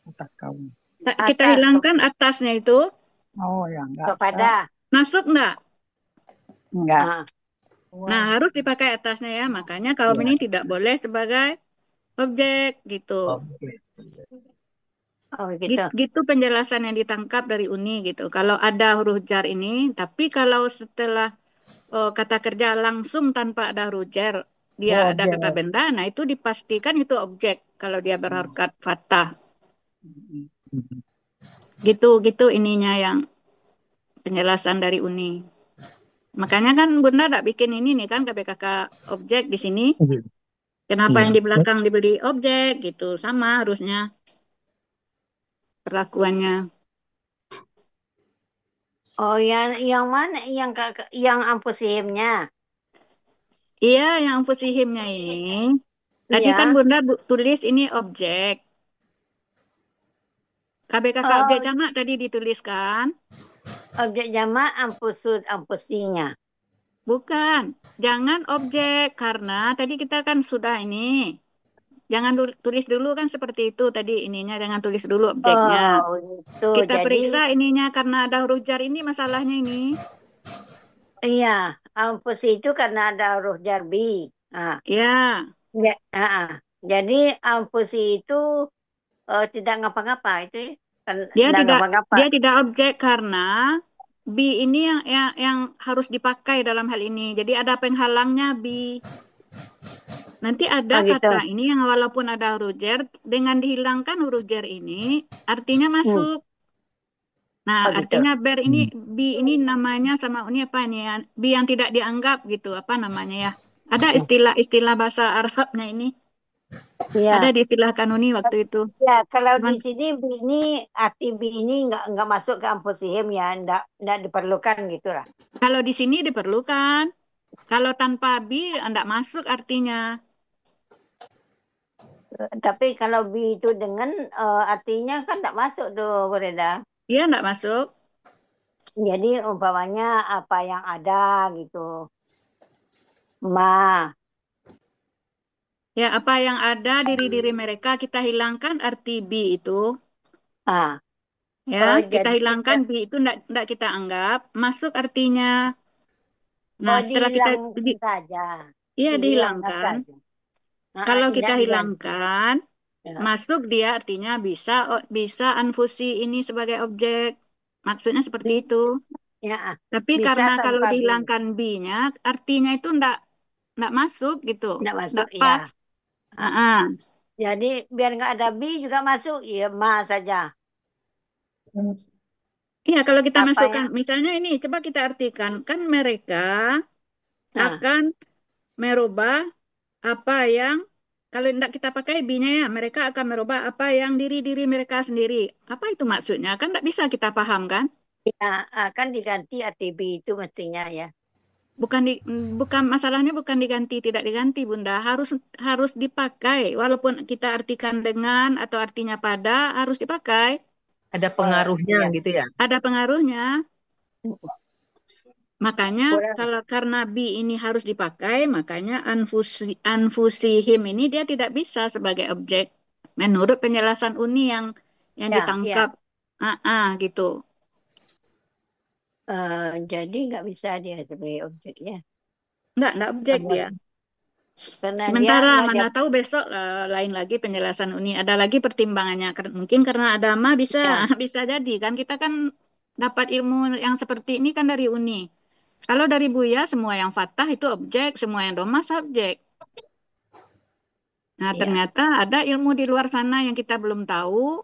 Atas kaum. Kita hilangkan atasnya itu. Oh ya, enggak. Kepada. Masuk enggak? Enggak. Nah, harus dipakai atasnya ya, makanya kaum ini tidak boleh sebagai objek gitu. Oh, gitu. Gitu penjelasan yang ditangkap dari Uni gitu. Kalau ada huruf jar ini, tapi kalau setelah kata kerja langsung tanpa ada huruf jar, dia ada kata benda, nah itu dipastikan itu objek kalau dia berharkat fathah. Gitu ininya yang penjelasan dari Uni. Makanya kan Bunda tidak bikin ini nih kan KBKK objek di sini. Kenapa yang di belakang diberi objek gitu, sama harusnya perlakuannya. Oh, yang mana? Yang amfusihimnya? Iya, yang amfusihimnya ini. Tadi kan Bunda tulis ini objek. KBKK objek jamak tadi dituliskan. Objek jamak ampusinya. Bukan, jangan objek karena tadi kita kan sudah ini. Jangan tulis dulu kan seperti itu tadi ininya, jangan tulis dulu objeknya. Oh, gitu. Kita periksa ininya karena ada huruf jar ini masalahnya ini. Iya, ampusi itu karena ada huruf jar bi. Iya. Jadi ampusi itu tidak ngapa-ngapa itu. Dia tidak objek karena B ini yang harus dipakai dalam hal ini. Jadi ada penghalangnya B. Nanti ada kata ini yang walaupun ada huruf jar, dengan dihilangkan huruf jar ini artinya masuk. Nah, artinya B ini namanya sama ini apa nih? B yang tidak dianggap gitu, apa namanya ya? Ada istilah bahasa Arabnya ini. Ya. Ada diistilahkan Uni waktu itu. Ya, kalau di sini B ini arti B ini nggak masuk ke amfusihim ya, nggak diperlukan gitu lah. Kalau di sini diperlukan. Kalau tanpa B nggak masuk artinya. Tapi kalau B itu dengan artinya kan nggak masuk tuh, Bu Reda. Iya, nggak masuk. Jadi umpamanya apa yang ada gitu. Ma. Ya, apa yang ada diri mereka kita hilangkan arti B itu. Ya, kita hilangkan B itu nggak kita anggap, masuk artinya. Nah, setelah kita saja. Iya, dihilangkan. Kalau kita hilangkan, masuk dia artinya bisa anfusi ini sebagai objek. Maksudnya seperti itu. Ya. Tapi karena kalau dihilangkan B-nya, artinya itu nggak masuk gitu. Nggak pas. Jadi biar nggak ada B juga masuk, ya ma saja. Iya, kalau kita Apa masukkan, yang misalnya ini, coba kita artikan, kan mereka nah, akan merubah apa yang, kalau tidak kita pakai B-nya ya, mereka akan merubah apa yang diri-diri mereka sendiri. Apa itu maksudnya? Kan tidak bisa kita paham kan? ya akan diganti ATB itu mestinya ya. Bukan masalahnya bukan diganti, tidak diganti, Bunda. Harus dipakai. Walaupun kita artikan dengan atau artinya pada, harus dipakai. Ada pengaruhnya Iya. gitu ya. Ada pengaruhnya. Makanya Kurang. karena B ini harus dipakai, makanya anfusihim ini dia tidak bisa sebagai objek. Menurut penjelasan Uni yang Ya, ditangkap. Gitu. Jadi nggak bisa dia sebagai objeknya. Enggak objek dia. Karena dia Sementara nggak mana tahu besok lain lagi penjelasan Uni. Ada lagi pertimbangannya. Mungkin karena agama bisa Ya. bisa jadi kan kita kan dapat ilmu yang seperti ini kan dari Uni. Kalau dari Buya semua yang Fatah itu objek, semua yang Doma subjek. Nah, Ya. ternyata ada ilmu di luar sana yang kita belum tahu.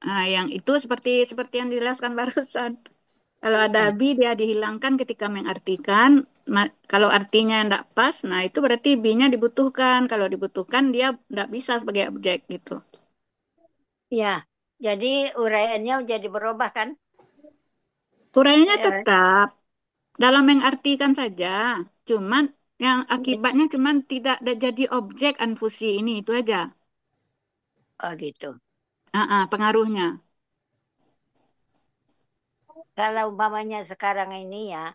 Nah, yang itu seperti yang dijelaskan barusan. Kalau ada Ya. B dia dihilangkan ketika mengartikan. Kalau artinya tidak pas, nah itu berarti B-nya dibutuhkan. Kalau dibutuhkan dia tidak bisa sebagai objek gitu. Ya. Jadi uraiannya jadi berubah kan? Uraiannya tetap dalam mengartikan saja. Cuman yang akibatnya cuman tidak ada jadi objek anfusi ini itu aja. Oh gitu. Pengaruhnya. Kalau umpamanya sekarang ini ya,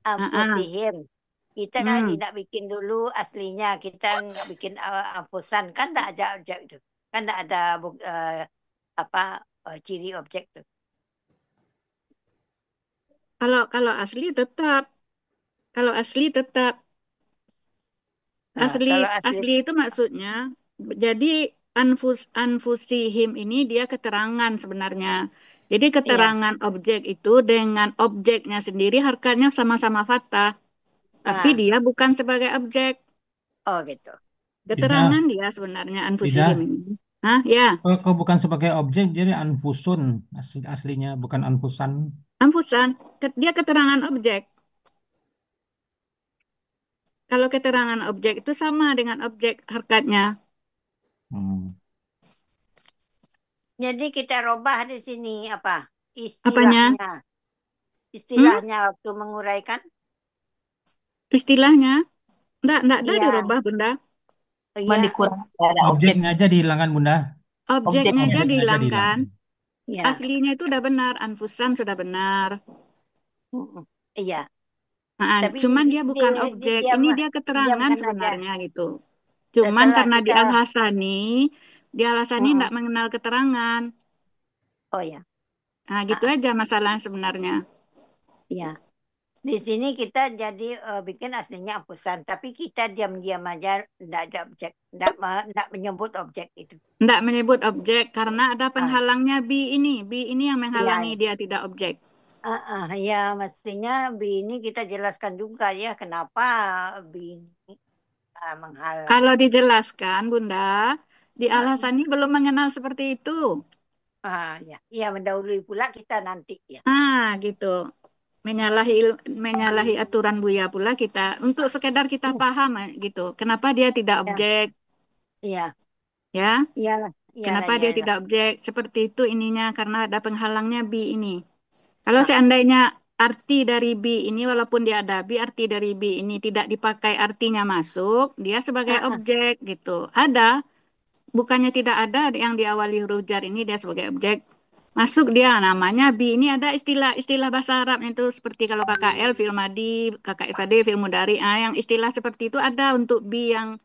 anfusihim. Kita kan tidak bikin dulu aslinya, kita nggak bikin ampusan kan tidak ada objek itu, kan tidak ada ciri objek tuh. Kalau asli tetap, Nah, kalau asli itu maksudnya jadi anfusihim ini dia keterangan sebenarnya. Jadi keterangan objek itu dengan objeknya sendiri harkanya sama-sama fathah, tapi dia bukan sebagai objek. Oh gitu. Keterangan dia sebenarnya anfusihim ini. Hah, ya. Kalau bukan sebagai objek, jadi anfusun aslinya, bukan anfusan. Anfusan, dia keterangan objek. Kalau keterangan objek itu sama dengan objek harkatnya. Jadi kita robah di sini apa? Apanya? Istilahnya waktu menguraikan? Istilahnya? Enggak ada Iya. dirubah, Bunda. Iya. Objeknya aja dihilangkan, Bunda. Objeknya aja dihilangkan. Ya. Aslinya itu udah benar, anfusan sudah benar. Iya. Tapi cuman dia bukan objek, ini dia keterangan sebenarnya gitu. Cuman Setelah karena kita... di Al-Hasani tidak mengenal keterangan. Oh ya. Nah, gitu aja masalahnya sebenarnya. Iya. Di sini kita jadi bikin aslinya ampusan, tapi kita diam-diam aja tidak ada objek, tidak menyebut objek itu. Tidak menyebut objek karena ada penghalangnya B ini yang menghalangi dia tidak objek. Ya, mestinya B ini kita jelaskan juga ya kenapa B ini menghalang. Kalau dijelaskan, Bunda, di Al-Hasani belum mengenal seperti itu. Ya, mendahului pula kita nanti ya. Gitu. Menyalahi aturan Buya pula kita untuk sekedar kita paham gitu. Kenapa dia tidak objek? Iya. Ya. Iyalah. Kenapa dia tidak objek? Seperti itu ininya karena ada penghalangnya B ini. Kalau seandainya arti dari B ini walaupun dia ada B, arti dari B ini tidak dipakai artinya masuk, dia sebagai objek gitu. Ada. Bukannya tidak ada yang diawali huruf jar ini dia sebagai objek. Masuk dia namanya B ini ada istilah bahasa Arab itu seperti kalau KKL fi'il madi, KKSAD fi'il mudhari. Yang istilah seperti itu ada untuk B yang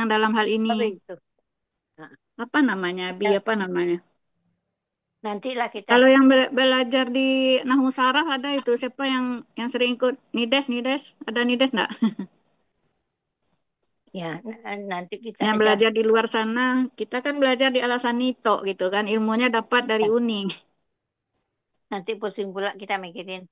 dalam hal ini. Apa namanya? B apa namanya? Nantilah kita. Kalau yang belajar di Nahwu Saraf ada itu siapa yang sering ikut Nides? Ada Nides enggak? Ya, nanti kita yang belajar di luar sana, kita kan belajar di Al-Hasani gitu kan, ilmunya dapat dari Uni. Nanti pusing pula kita mikirin.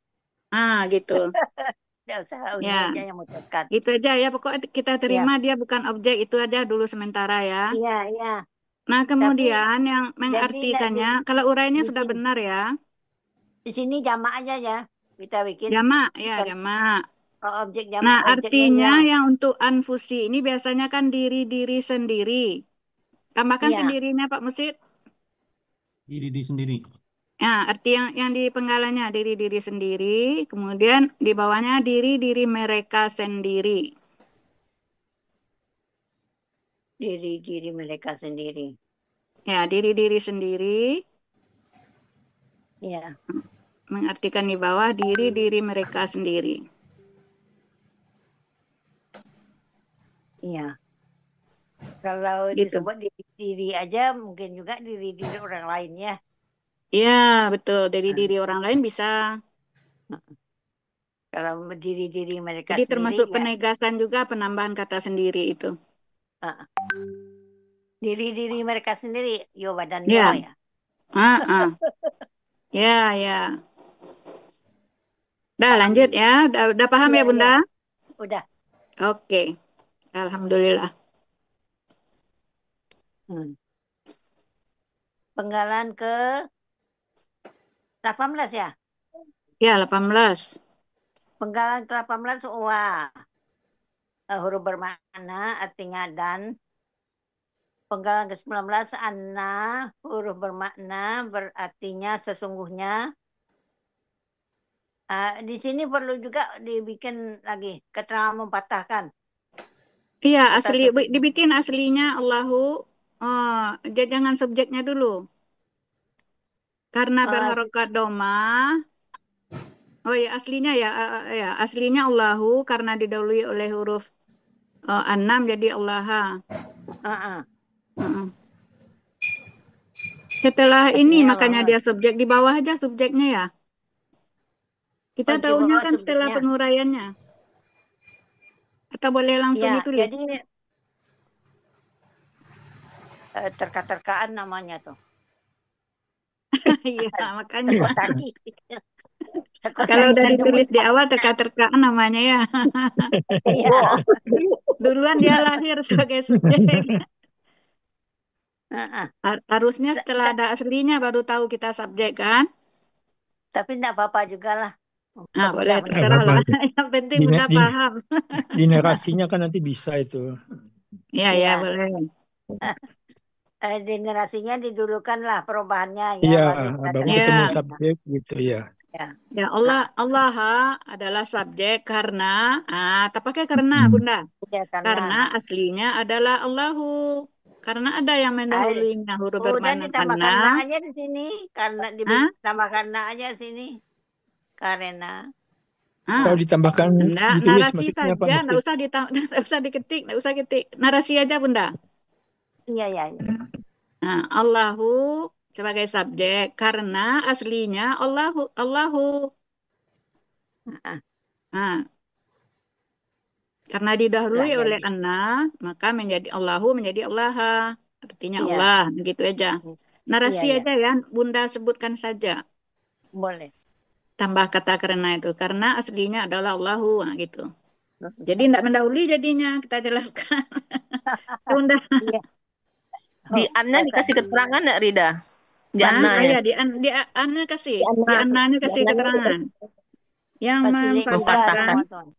Gitu. Tidak usah Uni aja yang memutuskan. Itu aja ya, pokoknya kita terima dia bukan objek, itu aja dulu sementara ya. Iya. Nah, Tapi kemudian yang jadi mengartikannya, kalau uraiannya di sudah sini, benar ya, di sini jamak aja ya. Kita bikin jamak, ya bukan jamak. objek Nah, jamak, objeknya artinya ya. yang untuk anfusi ini biasanya kan diri-diri sendiri. Tambahkan Iya. sendirinya Pak Musid. Diri sendiri. Nah, arti yang di penggalannya diri-diri sendiri, kemudian di bawahnya diri-diri mereka sendiri. Diri-diri mereka sendiri. Ya, diri-diri sendiri. Iya. Mengartikan di bawah diri-diri mereka sendiri. Iya. Kalau Gitu. disebut diri aja, mungkin juga diri-diri orang lain ya. Iya, betul. Dari diri orang lain bisa. Kalau diri-diri mereka Jadi sendiri termasuk ya. penegasan juga penambahan kata sendiri itu. Diri-diri mereka sendiri, yo badan Ya. yo ya. Ya, ya. Dah lanjut ya. Udah paham ya, Bunda? Udah. Oke. Alhamdulillah. Penggalan ke 18 ya? Ya, 18. Penggalan ke 18 wa. Huruf bermakna artinya dan. Penggalan ke 19 anna, huruf bermakna berartinya sesungguhnya. Di sini perlu juga dibikin lagi keterangan mempatahkan. Iya, dibikin aslinya Allahu. Jangan subjeknya dulu. Karena berharokat doma. Oh ya, aslinya ya, aslinya Allahu karena didahului oleh huruf 6 jadi Allaha. Setelah ini makanya dia subjek, di bawah aja subjeknya ya. Kita tahunya kan setelah penguraiannya. Atau boleh langsung ya, ditulis? Jadi terka-terkaan namanya tuh. Iya, makanya. Kalau udah ditulis di awal terka-terkaan namanya ya. Iya. Duluan dia lahir sebagai subjek. Harusnya setelah ada aslinya baru tahu kita subjek kan? Tapi enggak apa-apa juga lah. Boleh terserah lah. Yang penting udah paham. Di narasinya kan nanti bisa itu. Iya, ya boleh. Generasinya didulukan lah perubahannya ya. Iya, baru ketemu subjek gitu ya. Ya Allah adalah subjek karena, tak pakai karena Bunda. Ya, karena aslinya adalah Allahu. Karena ada yang mendahulunya huruf bermakna ditambahkan na aja di sini. Karena ditambahkan na aja di sini. Karena. Kalau ditambahkan ditulis narasi maksudnya apa? saja, nggak usah diketik, nggak usah ketik. Narasi aja Bunda. Iya. Nah, Allahu sebagai subjek karena aslinya Allahu. Karena didahului oleh anna, maka menjadi Allahu menjadi Allaha. Artinya Allah, begitu aja. Narasi aja ya, Bunda sebutkan saja. Boleh. Tambah kata karena itu. Karena aslinya adalah Allahu, gitu. Jadi tidak mendahului jadinya, kita jelaskan. Bunda. Di Anna dikasih keterangan nggak, Rida? Di Anna ya? Iya, di Anna kasih. Di Anna kasih keterangan. Yang memfatahkan.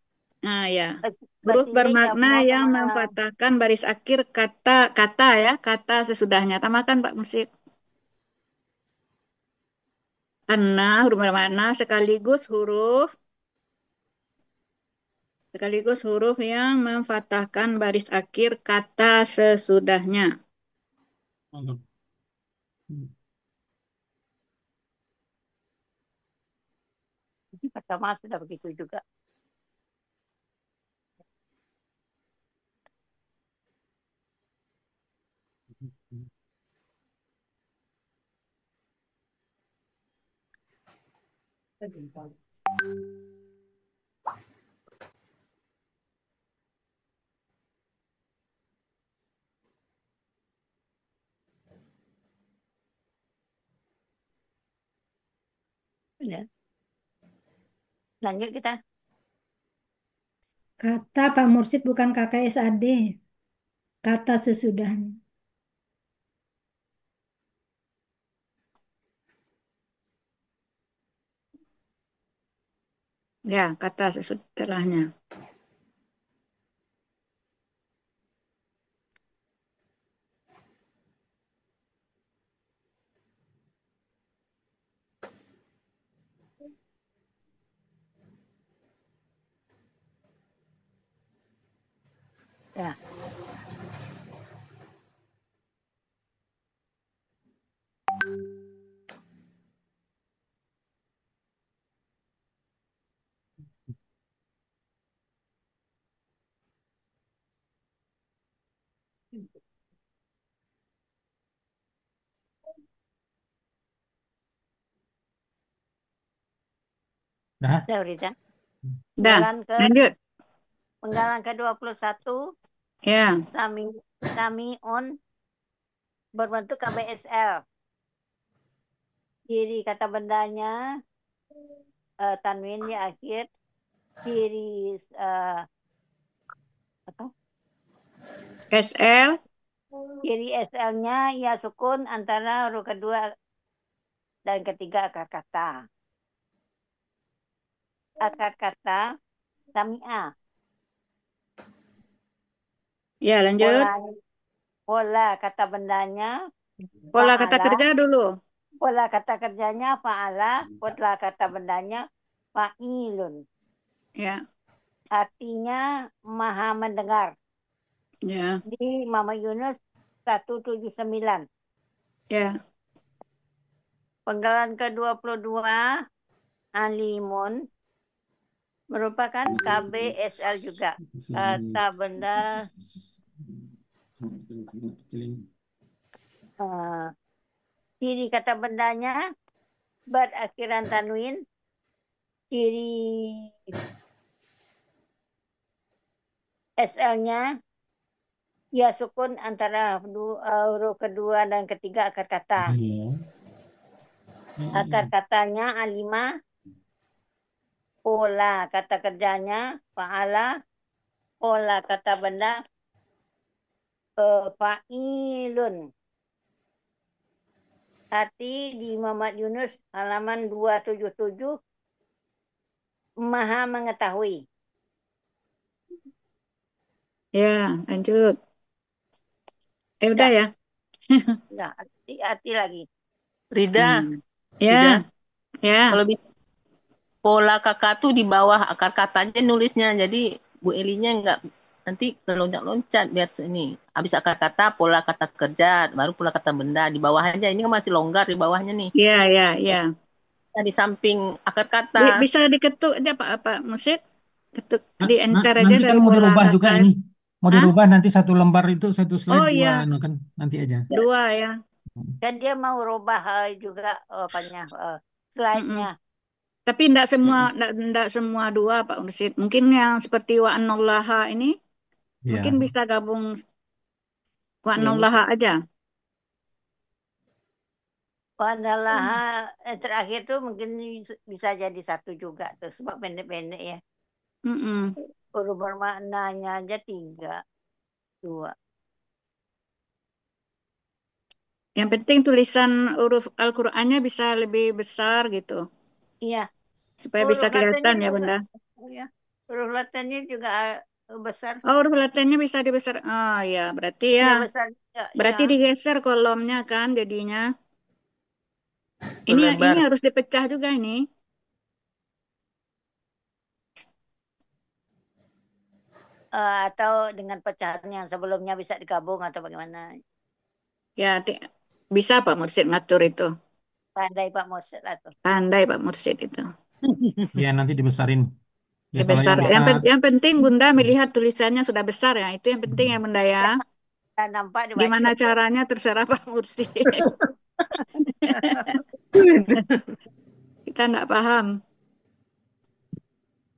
Ya. Huruf bermakna yang memfatahkan baris akhir kata ya, kata sesudahnya. Tambahkan Pak Musid. Anna huruf bermakna sekaligus huruf yang memfatahkan baris akhir kata sesudahnya. Pertama sudah begitu juga. Lanjut kita. Kata Pak Mursid bukan KKSAD. Kata sesudahnya. Ya, kata setelahnya. Ya. Dah. Dah, Rita. Dah, Penggalan ke lanjut. penggalan ke-21 Ya, sami on berbentuk KBSL. Ciri kata bendanya tanwin di akhir. Ciri apa? SL. Ciri SL-nya ya sukun antara huruf kedua dan ketiga akar kata. Akar kata sami'ah. Ya, lanjut. Pola kata bendanya Pola kata fa'ala. kerja dulu. Pola kata kerjanya fa'ala. Pola kata bendanya fa'ilun. Ya, Artinya maha mendengar. ya, Di Mama Yunus 179. ya. Penggalan ke-22 alimun merupakan KBSL juga. Kata benda ciri kata bendanya berakhiran tanwin. Ciri SL-nya ya sukun antara huruf kedua dan ketiga akar kata. Akar katanya alimah. Pola kata kerjanya fa'ala. Pola kata benda fa'ilun. Hati di Muhammad Yunus halaman 277. Maha mengetahui. Ya, lanjut. Udah ya. Ya, hati-hati lagi. Rida, Ya, ya. kalau pola kakak tuh di bawah akar katanya nulisnya, jadi Bu Elinya nggak nanti loncat-loncat biar ini. Habis akar kata, pola kata kerja, baru pola kata benda di bawah aja. Ini kan masih longgar di bawahnya nih. Iya, iya, iya. Di samping akar kata. Bisa diketuk aja Pak Musid. Ketuk di enter aja Nanti dan kan mau pola dirubah juga kata. ini. Mau dirubah nanti satu lembar itu satu slide Oh dua, iya, kan nanti aja. dua ya. Dan dia mau rubah juga apanya slide-nya. Tapi enggak semua dua Pak Musid. Mungkin yang seperti wa annallaha ini mungkin bisa gabung wa annallaha aja. Adalah terakhir tuh mungkin bisa jadi satu juga tuh sebab pendek-pendek ya. Huruf bermaknanya aja 3, 2. Yang penting tulisan huruf Al-Qur'annya bisa lebih besar gitu. Iya. Supaya bisa kelihatan ya Bunda. Iya. Huruf Latinnya juga besar. Oh, huruf Latinnya bisa dibesar. Oh ya, berarti ya. Iya besar juga. Berarti Ya. digeser kolomnya kan jadinya. Ini harus dipecah juga ini. Atau dengan pecahan yang sebelumnya bisa digabung atau bagaimana? Ya, bisa Pak Mursyid ngatur itu. Pandai Pak Mursyid lah tuh. Pandai Pak Mursyid itu. Ya, nanti dibesarin. Ya, kalau besar. Yang penting Bunda melihat tulisannya sudah besar ya. Itu yang penting ya Bunda ya. Nampak gimana caranya terserah Pak Mursyid. Kita enggak paham.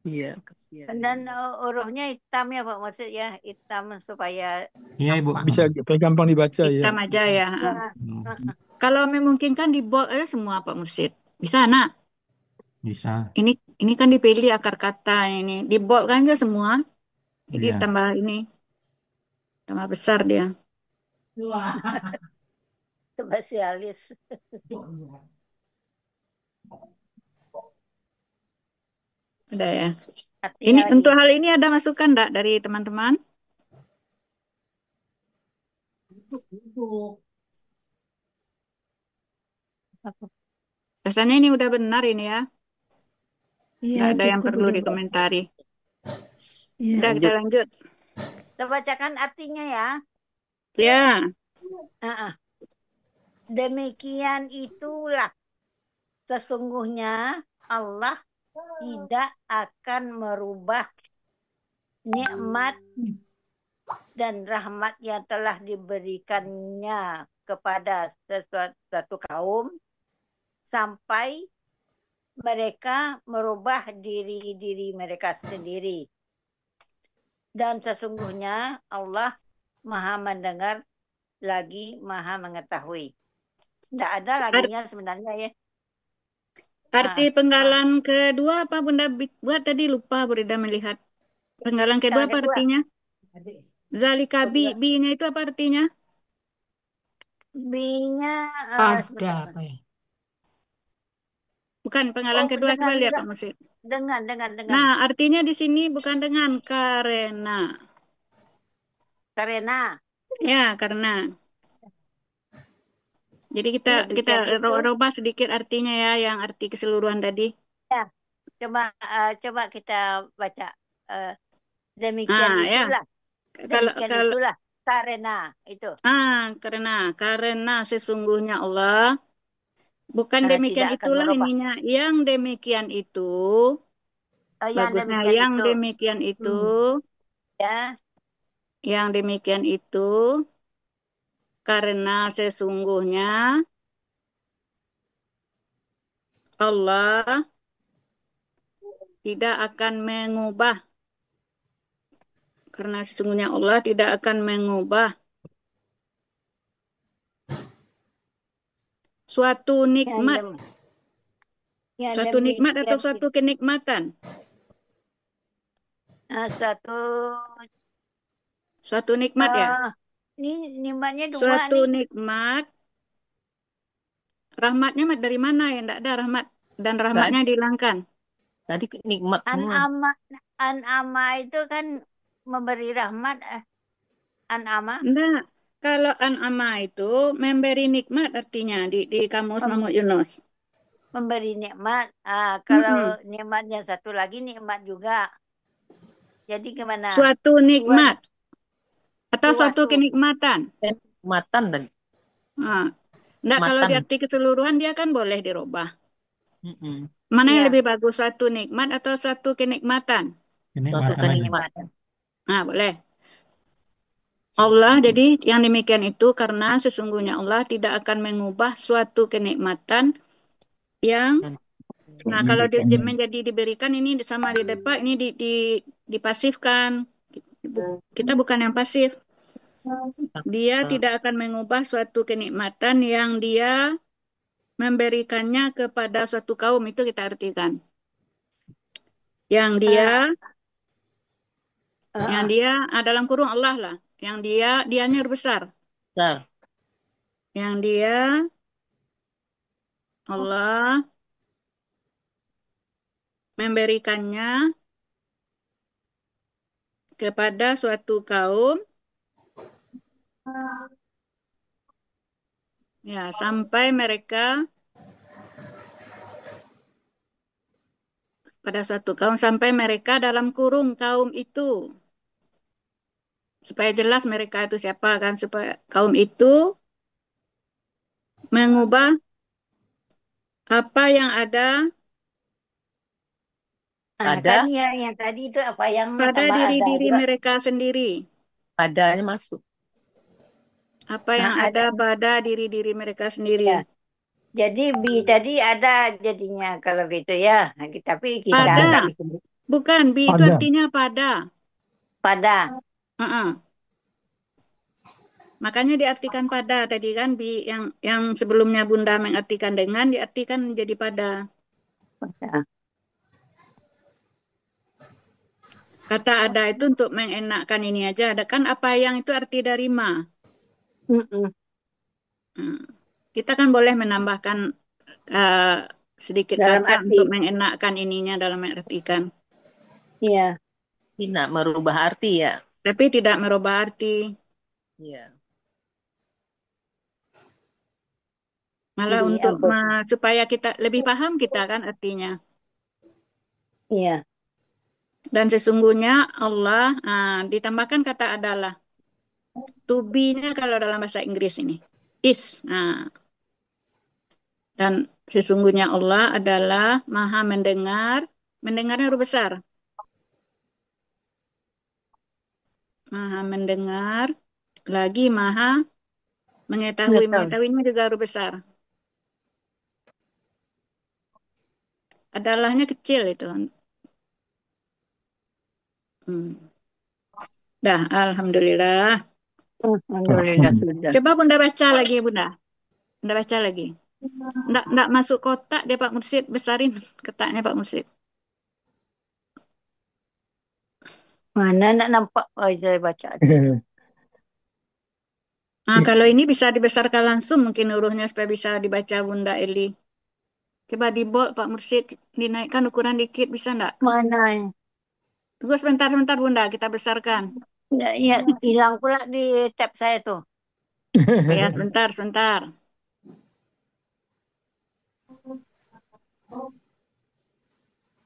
Iya, kasihan. Dan hurufnya hitam ya Pak Mursyid ya, hitam supaya Iya Ibu, bisa gampang dibaca ya. Hitam aja ya. Kalau memungkinkan di bold aja semua Pak Mursyid. Bisa nak? Bisa. Ini kan dipilih akar kata ini. Di bold kan juga semua. Jadi tambah ini. Tambah besar dia. spesialis. Ada ya. Artinya Ini lagi. untuk hal ini ada masukan enggak dari teman-teman? Rasanya ini udah benar ini ya. Iya, Nggak ada yang cukup perlu udah. dikomentari. Iya. Udah kita lanjut. Kita bacakan artinya ya. Ya. Demikian itulah sesungguhnya Allah tidak akan merubah nikmat dan rahmat yang telah diberikannya kepada suatu kaum sampai mereka merubah diri mereka sendiri. Dan sesungguhnya Allah Maha mendengar lagi Maha mengetahui. Tidak ada laginya sebenarnya ya. Arti penggalan kedua apa Bunda buat tadi lupa Bunda melihat. Penggalan kedua apa artinya? Zalika bi-nya itu apa artinya? B-nya pada apa ya? Bukan penggalan kedua, coba lihat Pak Musid. Dengan. Nah, artinya di sini bukan dengan, karena. Karena. Ya, karena. Jadi kita rubah sedikit artinya ya, yang arti keseluruhan tadi. Ya, coba kita baca. Demikian itulah. Ya. Itulah. Karena itu. Karena sesungguhnya Allah. Bukan demikian itulah ininya. Yang demikian itu. Bagusnya yang demikian itu. Ya. Yang demikian itu. Karena sesungguhnya Allah tidak akan mengubah. Karena sesungguhnya Allah tidak akan mengubah suatu nikmat. Suatu nikmat atau suatu kenikmatan? Suatu nikmat ya? Ini nikmatnya dua suatu nikmat. Rahmatnya dari mana ya? Tidak ada rahmat. Dan rahmatnya dihilangkan. Tadi nikmat semua. An'ama itu kan memberi rahmat. An'ama. Enggak. Kalau an'ama itu memberi nikmat artinya di kamus Mahmud Yunus. Memberi nikmat. Kalau nikmatnya satu lagi nikmat juga. Jadi gimana? Suatu nikmat. Atau suatu kenikmatan. Kenikmatan tadi. Enggak, kalau di arti keseluruhan dia kan boleh dirubah. Mana yang lebih bagus? Suatu nikmat atau suatu kenikmatan? Suatu kenikmatan. Nah, boleh. Allah, jadi yang demikian itu karena sesungguhnya Allah tidak akan mengubah suatu kenikmatan yang kalau menjadi diberikan ini sama di depan ini dipasifkan. Kita bukan yang pasif. Dia tidak akan mengubah suatu kenikmatan yang dia memberikannya kepada suatu kaum, itu kita artikan. Yang dia dalam kurung Allah lah. Yang dianya besar. Yang dia Allah memberikannya kepada suatu kaum ya sampai mereka pada suatu kaum sampai mereka dalam kurung kaum itu. Supaya jelas mereka itu siapa kan, supaya kaum itu mengubah apa yang ada kan yang tadi itu apa yang pada diri-diri mereka sendiri. Padanya masuk. Apa yang ada pada diri-diri mereka sendiri. Ya. Jadi tadi ada jadinya kalau gitu ya. Tapi kita pada. Bukan, bi itu artinya pada. Pada. Makanya diartikan pada tadi kan bi yang sebelumnya Bunda mengartikan dengan diartikan menjadi pada. Kata ada itu untuk mengenakkan ini aja. Ada kan apa yang itu arti dari ma. Kita kan boleh menambahkan sedikit dalam kata arti. Untuk mengenakkan ininya dalam mengartikan. Iya. Tidak merubah arti ya. Tapi tidak merubah arti. Iya. Malah Jadi untuk apa? supaya kita lebih paham kita kan artinya. Iya. Dan sesungguhnya Allah ditambahkan kata adalah. To be-nya kalau dalam bahasa Inggris ini. Is. Dan sesungguhnya Allah adalah maha mendengar. Mendengarnya huruf besar. Maha mendengar. Lagi maha mengetahui. Mengetahuinya juga huruf besar. Adalahnya kecil itu. Dah, alhamdulillah. Alhamdulillah sudah. Coba Bunda baca lagi, Bunda. Bunda baca lagi. Nggak masuk kotak dia Pak Mursid, besarin kotaknya Pak Mursid. Mana nak nampak? Oh, saya baca. Kalau ini bisa dibesarkan langsung mungkin hurufnya supaya bisa dibaca Bunda Eli. Coba di bold Pak Mursid, dinaikkan ukuran dikit bisa enggak? Mana? Tunggu sebentar Bunda, kita besarkan. Ya, hilang pula di tab saya tuh. Ya, sebentar.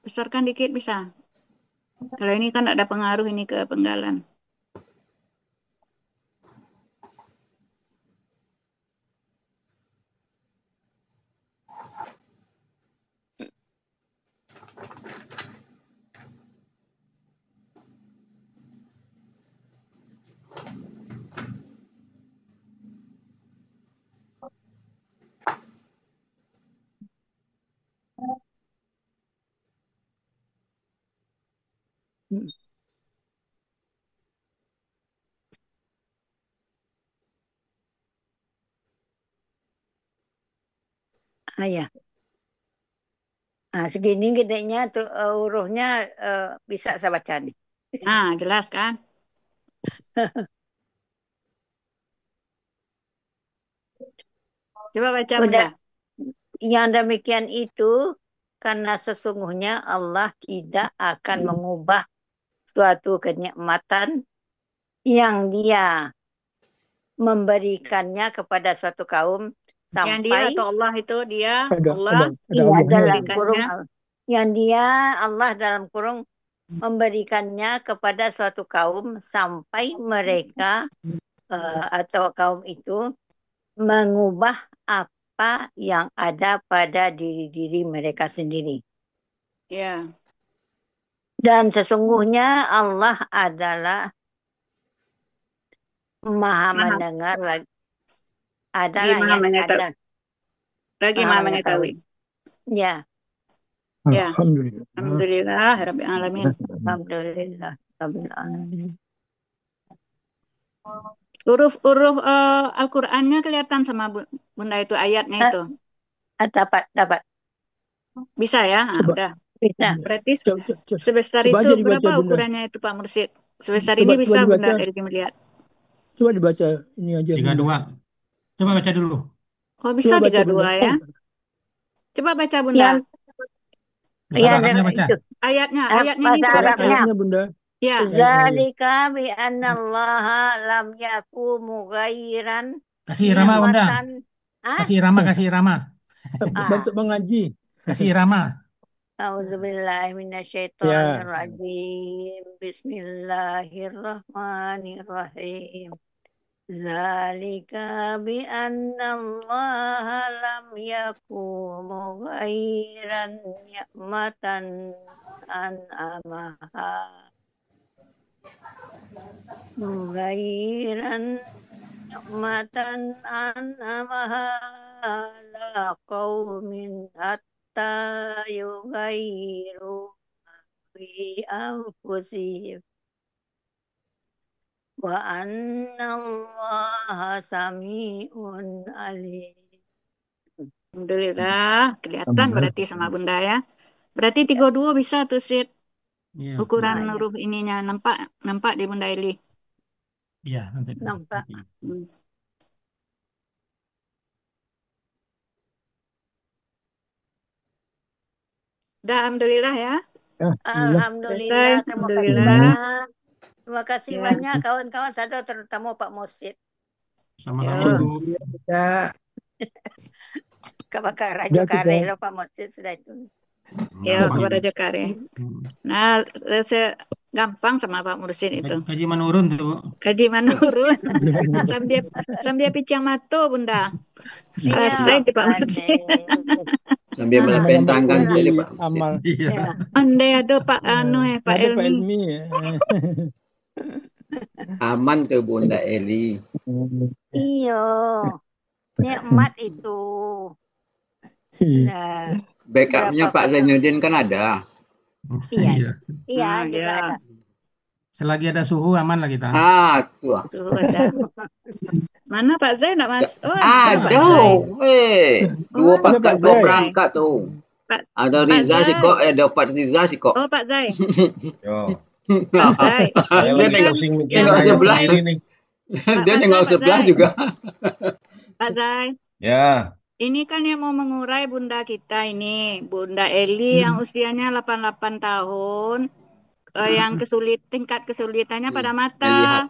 Besarkan dikit bisa. Kalau ini kan ada pengaruh ini ke penggalan. Ya. Segini gedenya tuh hurufnya bisa saya baca nih. Jelas kan? Coba baca Bunda. Yang demikian itu karena sesungguhnya Allah tidak akan mengubah suatu kenikmatan yang Dia memberikannya kepada suatu kaum sampai yang Dia atau Allah itu Dia Allah dalam kurung yang Dia Allah dalam kurung memberikannya kepada suatu kaum sampai mereka atau kaum itu mengubah apa yang ada pada diri-diri mereka sendiri. Ya. Dan sesungguhnya Allah adalah maha mendengar lagi. Adalah maha mengetahui. Lagi maha mengetahui. Ya. Alhamdulillah. Alhamdulillah, Rabbil Alamin. Alhamdulillah, Rabbil Alamin. Huruf Al-Qur'annya kelihatan sama Bunda itu ayatnya itu. Dapat. Bisa ya? Udah. Bisa. Berarti sebesar itu berapa ukurannya itu Pak Mursid? Sebesar ini bisa Bunda Eli melihat. Coba dibaca ini aja. 32. Coba baca dulu. Oh, bisa 32 ya? Coba baca Bunda. Baca. Ayatnya bahasa Arabnya. Bunda. Ya. Zalika bi annallaha lam yaku mughayyiran. Kasih irama Bunda. Kasih irama. Bentuk mengaji. Kasih irama. A'udzubillahi minasyaitonirrajim. Bismillahirrahmanirrahim. Zalika bi annallaha lam yaku mughayyiran ni'matan an'amaha mughayyiran ni'matan an'amaha ala qaumin hatta yughayyiru bi anfusihim wa annallaha sami'un alim. Alhamdulillah, kelihatan berarti sama Bunda ya. Berarti 32 bisa tuh Sid. Ukuran huruf ininya nampak di Bunda Eli. Iya, nanti. Nampak. Udah, alhamdulillah ya. Alhamdulillah, terima kasih Alhamdulillah. banyak. Terima kasih Ya. banyak kawan-kawan saya, terutama Pak Mursyid. Sama-sama, Yo. Bu. Kabakar Raja Udah kita. Kare loh Pak Mursyid sudah itu. Ya, Gampang kepada itu. Jakare. Nah, saya gampang sama Pak Mursyid itu. Gaji menurun tuh, Bu. Gaji menurun. Sambil picang mato, Bunda. Selesai di Pak Mursyid. Sambil melepen tangan Nambah-nambah saja pundi Pak Mursyid. amal. Iya. Andai ada Pak Pak Ada Pak Elmi. Elmi. Aman tuh Bunda Eli. Iyo, nikmat itu. Nah, Backupnya berapa Pak Zainuddin kan ada. Iya, iya Ah, juga ya. ada. Selagi ada suhu aman lah kita. Tuh. Tuh ada. Mana Pak Zai enggak Mas? Oh, ada Pak Zai. Dua Ada Pak dua Zai. perangkat tuh. Ada Pak Riza sih Zai. kok, ada Pak Riza sih kok. Oh, Pak Zai. Yo, Pak Zai. saya Ini lagi kan pusing yang mikirin nengok ayam sebelah. sendiri nih. Dia nengok sebelah juga. Pak Zai. Ya, Ini kan yang mau mengurai Bunda kita ini, Bunda Eli yang usianya 88 tahun, yang tingkat kesulitannya pada mata. Melihat.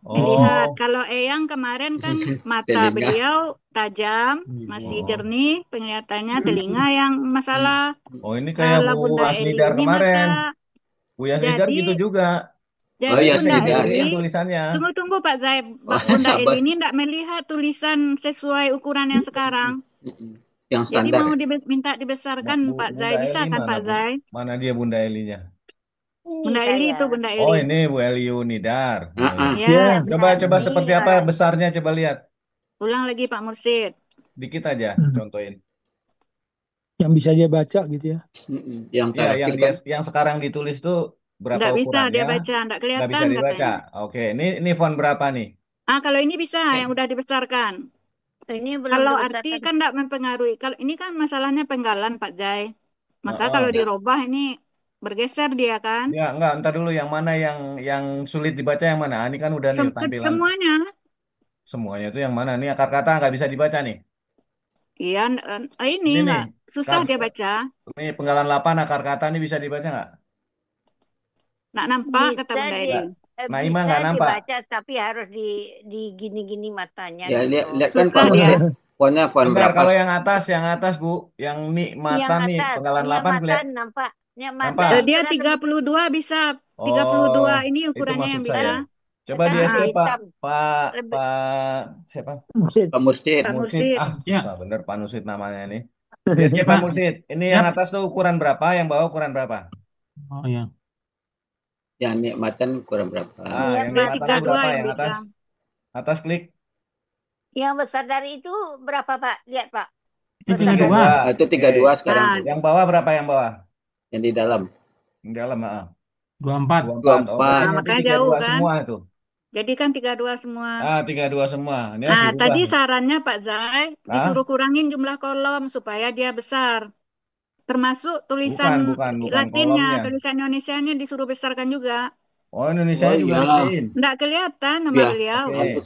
Melihat. oh, Kalau Eyang kemarin kan mata Telinga. beliau tajam, masih jernih penglihatannya, telinga yang masalah. oh ini kayak Kalau Bu Bunda Eli Asnidar ini kemarin. mata. Bu Asnidar Jadi, gitu juga. Oh jadi iya, Bunda Asnidar Eli, ya. Tulisannya. tunggu Pak Zai, Oh, Bunda sabar. Eli ini tidak melihat tulisan sesuai ukuran yang sekarang. Yang Jadi standar. mau minta dibesarkan Pak Zai, Bunda bisa Eli kan mana, Pak Bu? Zai? Mana dia Bunda Elinya? Ini Bunda Eli itu saya. Bunda Oh, Eli. ini Bu Eli Unidar. Oh, ya. Ya, Coba Bunda seperti Eli, apa besarnya, coba lihat. ulang lagi Pak Mursyid. Dikit aja, contohin. Yang bisa dia baca gitu ya. Yang Iya, terakhir kan. yang sekarang ditulis tuh berapa Nggak bisa dia ukurannya? baca, nggak Nggak kelihatan bisa dibaca. katanya. Oke, ini font berapa nih? Kalau ini bisa yang udah dibesarkan. Ini belum Kalau dibesarkan. arti kan nggak mempengaruhi. Kalau ini kan masalahnya penggalan Pak Zai. Maka Heeh. kalau dirubah ini bergeser dia kan. Ya, enggak, entar dulu yang mana yang sulit dibaca yang mana? Ini kan udah nih tampilan. Semuanya. Semuanya itu yang mana? Nih akar kata nggak bisa dibaca nih. Iya, Ini nih, nggak susah dia baca. Ini penggalan 8 akar kata nih bisa dibaca nggak? Nggak nampak kata Bisa Bunda di, Eli. Naimah bisa nggak nampak. dibaca tapi harus di gini-gini matanya Ya, gitu. lihat kan Susah Pak dia. Mursyid. Fontnya font Sebentar, berapa? kalau yang atas Bu, yang nih mata nih penggalan 8 mata kelihatan. nampak. Yang mata Nampak? Dia itu kan 32 bisa. Oh, 32 ini itu ukurannya yang maksud bisa. saya. Coba kan di lebih SP hitam. Pak siapa? Pak Mursyid. Pak Mursyid. Ya. Susah bener Pak Mursyid namanya ini. Di SP Pak Mursyid. Ini yang atas tuh ukuran berapa, yang bawah ukuran berapa? Oh ya. Yang nikmatan kurang berapa? Yang nikmatan tuh berapa yang atas? Atas klik. Yang besar dari itu berapa Pak? Lihat Pak. Itu 32. Itu 32 sekarang. Yang bawah berapa yang bawah? Yang di dalam. Yang dalam, 24. 24. Oh, berarti makanya 32 jauh kan. semua itu. Jadi kan 32 semua. 32 semua. Ini harus dirubah. Tadi sarannya Pak Zai disuruh kurangin jumlah kolom supaya dia besar. Termasuk tulisan bukan Latinnya, kolomnya. tulisan Indonesianya disuruh besarkan juga. Oh, Indonesia juga digedein. Nggak kelihatan nama beliau. Oke.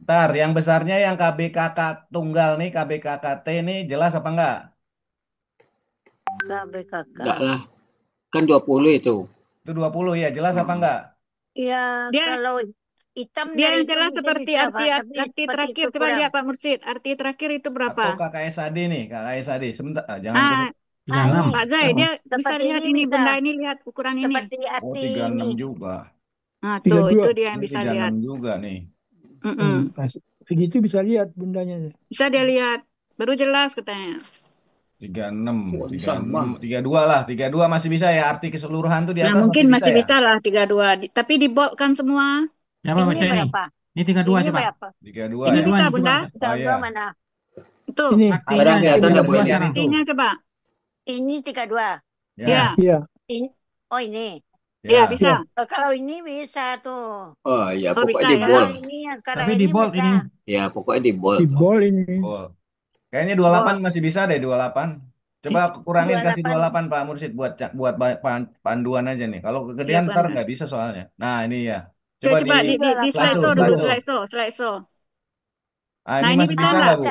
Ntar, yang besarnya yang KBKK tunggal nih, KBKKT nih jelas apa enggak? KBKK. Enggak lah. Kan 20 itu. Itu 20 ya, jelas apa enggak? Iya, kalau hitam Dia yang dari jelas itu seperti bisa, arti Pak, tapi seperti terakhir. itu Coba kurang. lihat Pak Mursyid, arti terakhir itu berapa? Atau KKSAD nih, KKSAD. Sebentar, jangan ini, Pak Zai, dia bisa seperti lihat ini ini, bisa. Bunda ini lihat ukuran ini. Seperti arti 36 ini. juga. Nah, tuh, 32. itu dia yang Ini bisa 36 lihat. juga nih. Segitu bisa lihat bundanya. Bisa dia lihat. Baru jelas katanya. 36, 32 lah. 32 masih bisa ya, arti keseluruhan tuh di atas Mungkin masih ya? bisa lah 32. Tapi dibolkan semua. Coba baca ini. Berapa? Ini 32 Ini coba. berapa? 32 Ini ya. bisa, nih, Bunda. coba. Yang dua mana? Itu. Ini. Barang kelihatan ya Bu Eli. Artinya coba. Ini 32. Ya. Iya. Oh ini. Iya, bisa. Kalau ini bisa tuh. Oh iya, Oh, pokoknya bisa di ya. bold. Ini yang sekarang Tapi ini di bold bisa. ini. Ya, pokoknya di bold. Di bol ini. Kayaknya 28 masih bisa deh 28. Coba kurangin kasih 28 Pak Mursyid buat panduan aja nih. Kalau kegedean Iya, ntar Bang. nggak bisa soalnya. Nah ini ya. Coba di slideshow dulu, dulu. slideshow. Ah, Nah, ini ini masih bisa bisa nggak? nggak Bu?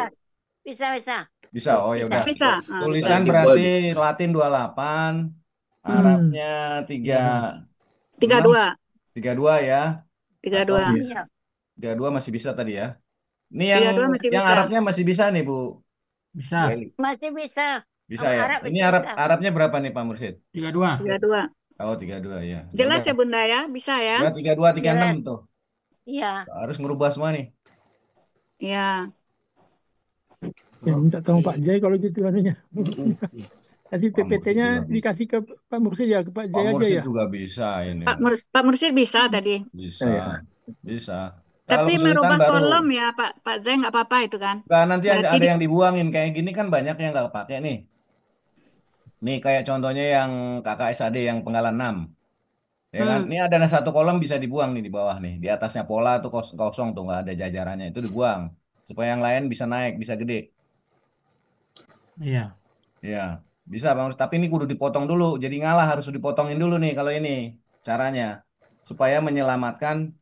Bisa. Bisa. Oh ya udah. Bisa. Tulisan Di berarti Latin 28, Arabnya 32. 32 ya. 32. Iya. 32 masih bisa tadi ya. Ini yang 32 masih yang bisa. Arabnya masih bisa nih, Bu. Bisa. Bu Eli. Masih bisa. Bisa Sama ya. Arab Ini masih Arab bisa. Arabnya berapa nih Pak Mursyid? 32. 32. Oh, 32 ya. Ya Jelas udah. ya Bunda ya? Bisa ya? Ya 32 36 Jelas. tuh. Iya. Harus ngerubah semua nih. Iya. Ya, minta tolong Pak Jai kalau gitu anunya. Tadi Pak Mursyid PPT-nya juga bisa. dikasih ke Pak Mursyid ya, ke Pak Pak Jai aja Mursyid ya. juga bisa ini. Pak Mursyid bisa tadi. Bisa. Iya. Bisa. Kalau Tapi kesulitan merubah baru. kolom ya Pak Zai nggak apa-apa itu kan? Nggak, nanti Berarti ada yang dibuangin. Kayak gini kan banyak yang nggak pakai nih. Nih kayak contohnya yang kakak SAD yang penggalan 6. Ya kan? Ini ada satu kolom bisa dibuang nih di bawah nih. Di atasnya pola tuh kosong tuh nggak ada jajarannya. Itu dibuang. Supaya yang lain bisa naik, bisa gede. Iya. Iya. Bisa Bang. Tapi ini kudu dipotong dulu. Jadi ngalah harus dipotongin dulu nih kalau ini caranya. Supaya menyelamatkan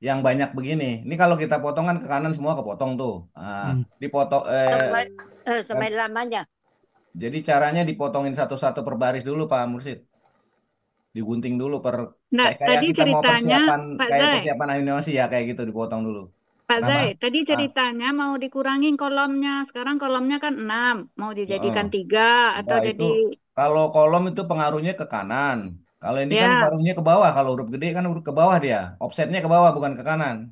yang banyak begini. Ini kalau kita potong kan ke kanan semua kepotong tuh. Nah, dipotong Sampai lamanya. jadi caranya dipotongin satu-satu per baris dulu Pak Mursyid. Digunting dulu Nah, kayak tadi kita mau ceritanya persiapan Pak kayak Zai. persiapan animasi ya kayak gitu dipotong dulu. Pak Kenapa? Zai, tadi ceritanya mau dikurangin kolomnya. Sekarang kolomnya kan 6. Mau dijadikan 3 atau Nah, jadi... itu kalau kolom itu pengaruhnya ke kanan. Kalau ini kan Ya, pengaruhnya ke bawah. Kalau huruf gede kan huruf ke bawah dia. Offsetnya ke bawah bukan ke kanan.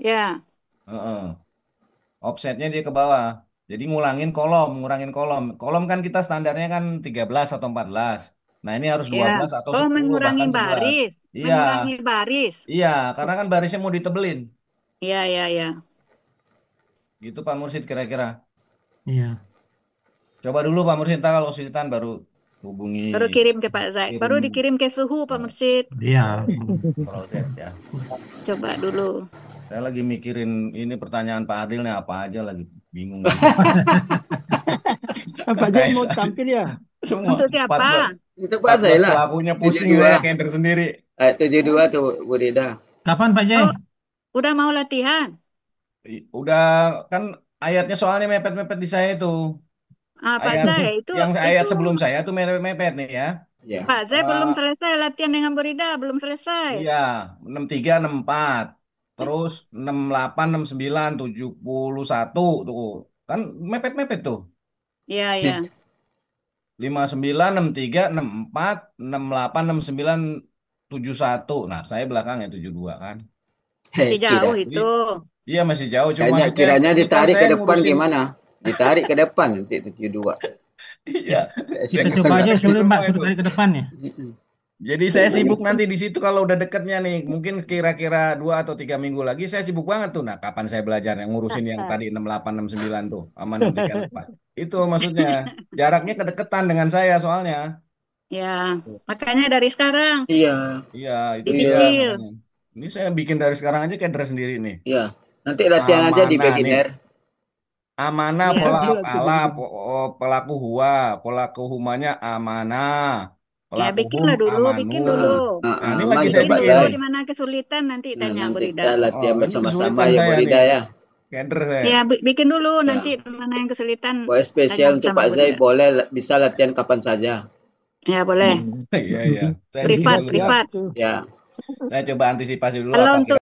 ya. Heeh. Offsetnya dia ke bawah. Jadi ngurangin kolom. Kolom kan kita standarnya kan 13 atau 14. Nah, ini harus 12 Ya. atau Oh, 10 mengurangi bahkan 11. baris. Iya. Mengurangi baris. Iya, karena kan barisnya mau ditebelin. Iya, iya, iya. Gitu Pak Mursyid kira-kira. Iya. Coba dulu Pak Mursyid, ntar kalau kesulitan baru hubungi. Baru kirim ke Pak Zai. Baru dikirim ke Suhu Pak Mursyid. Iya. Control Z ya. Coba dulu. Saya lagi mikirin ini pertanyaan Pak Adil nih apa aja lagi bingung. Pak Jai mau tampil ya? Semua. Untuk siapa? Itu Pak Zai lah. Pelakunya pusing 72. saya keder sendiri. 72 tuh Bu Rida. Kapan Pak Jai? Oh, udah mau latihan? Udah kan ayatnya soalnya mepet-mepet di saya itu. Pak Zai, yang ayat sebelum saya tuh mepet-mepet nih ya. Ya. Pak Zai belum selesai latihan dengan Burida, belum selesai. Iya, 63, 64. Terus 68, 69, 71 tuh. Kan mepet-mepet tuh. Iya, iya. 59, 63, 64, 68, 69, 71. Nah, saya belakangnya 72 kan. Masih jauh itu. Iya, masih jauh. Cuma Kiranya ditarik ke depan gimana? Ditarik ke depan nanti 72. Iya. Kita coba aja sulit Mbak, suruh tarik ke depan ya. Jadi saya sibuk nanti di situ kalau udah deketnya nih, mungkin kira-kira 2 atau 3 minggu lagi saya sibuk banget tuh. Nah, kapan saya belajar yang ngurusin yang tadi 68, 69 tuh, sama 63, 64. Itu maksudnya jaraknya kedekatan dengan saya soalnya. Ya, makanya dari sekarang. Iya. Iya, itu dicicil. Ini saya bikin dari sekarang aja kayak dress sendiri nih. Iya. Nanti latihan aja di beginner. Amanah pola apalah, pelaku huwa, pelaku humanya amanah. Ya, bikinlah dulu, bikin dulu. Nah, ini lagi saya bikin bikin. dulu di mana kesulitan nanti tanya Bu Rida. Kita latihan bersama-sama ya Bu Rida ya. Keder saya. Ya, bikin dulu nanti mana yang kesulitan. Boleh spesial untuk Pak Zai, boleh bisa latihan kapan saja. Ya, boleh. Iya, iya. Privat. Ya. Saya coba antisipasi dulu Kalau apa untuk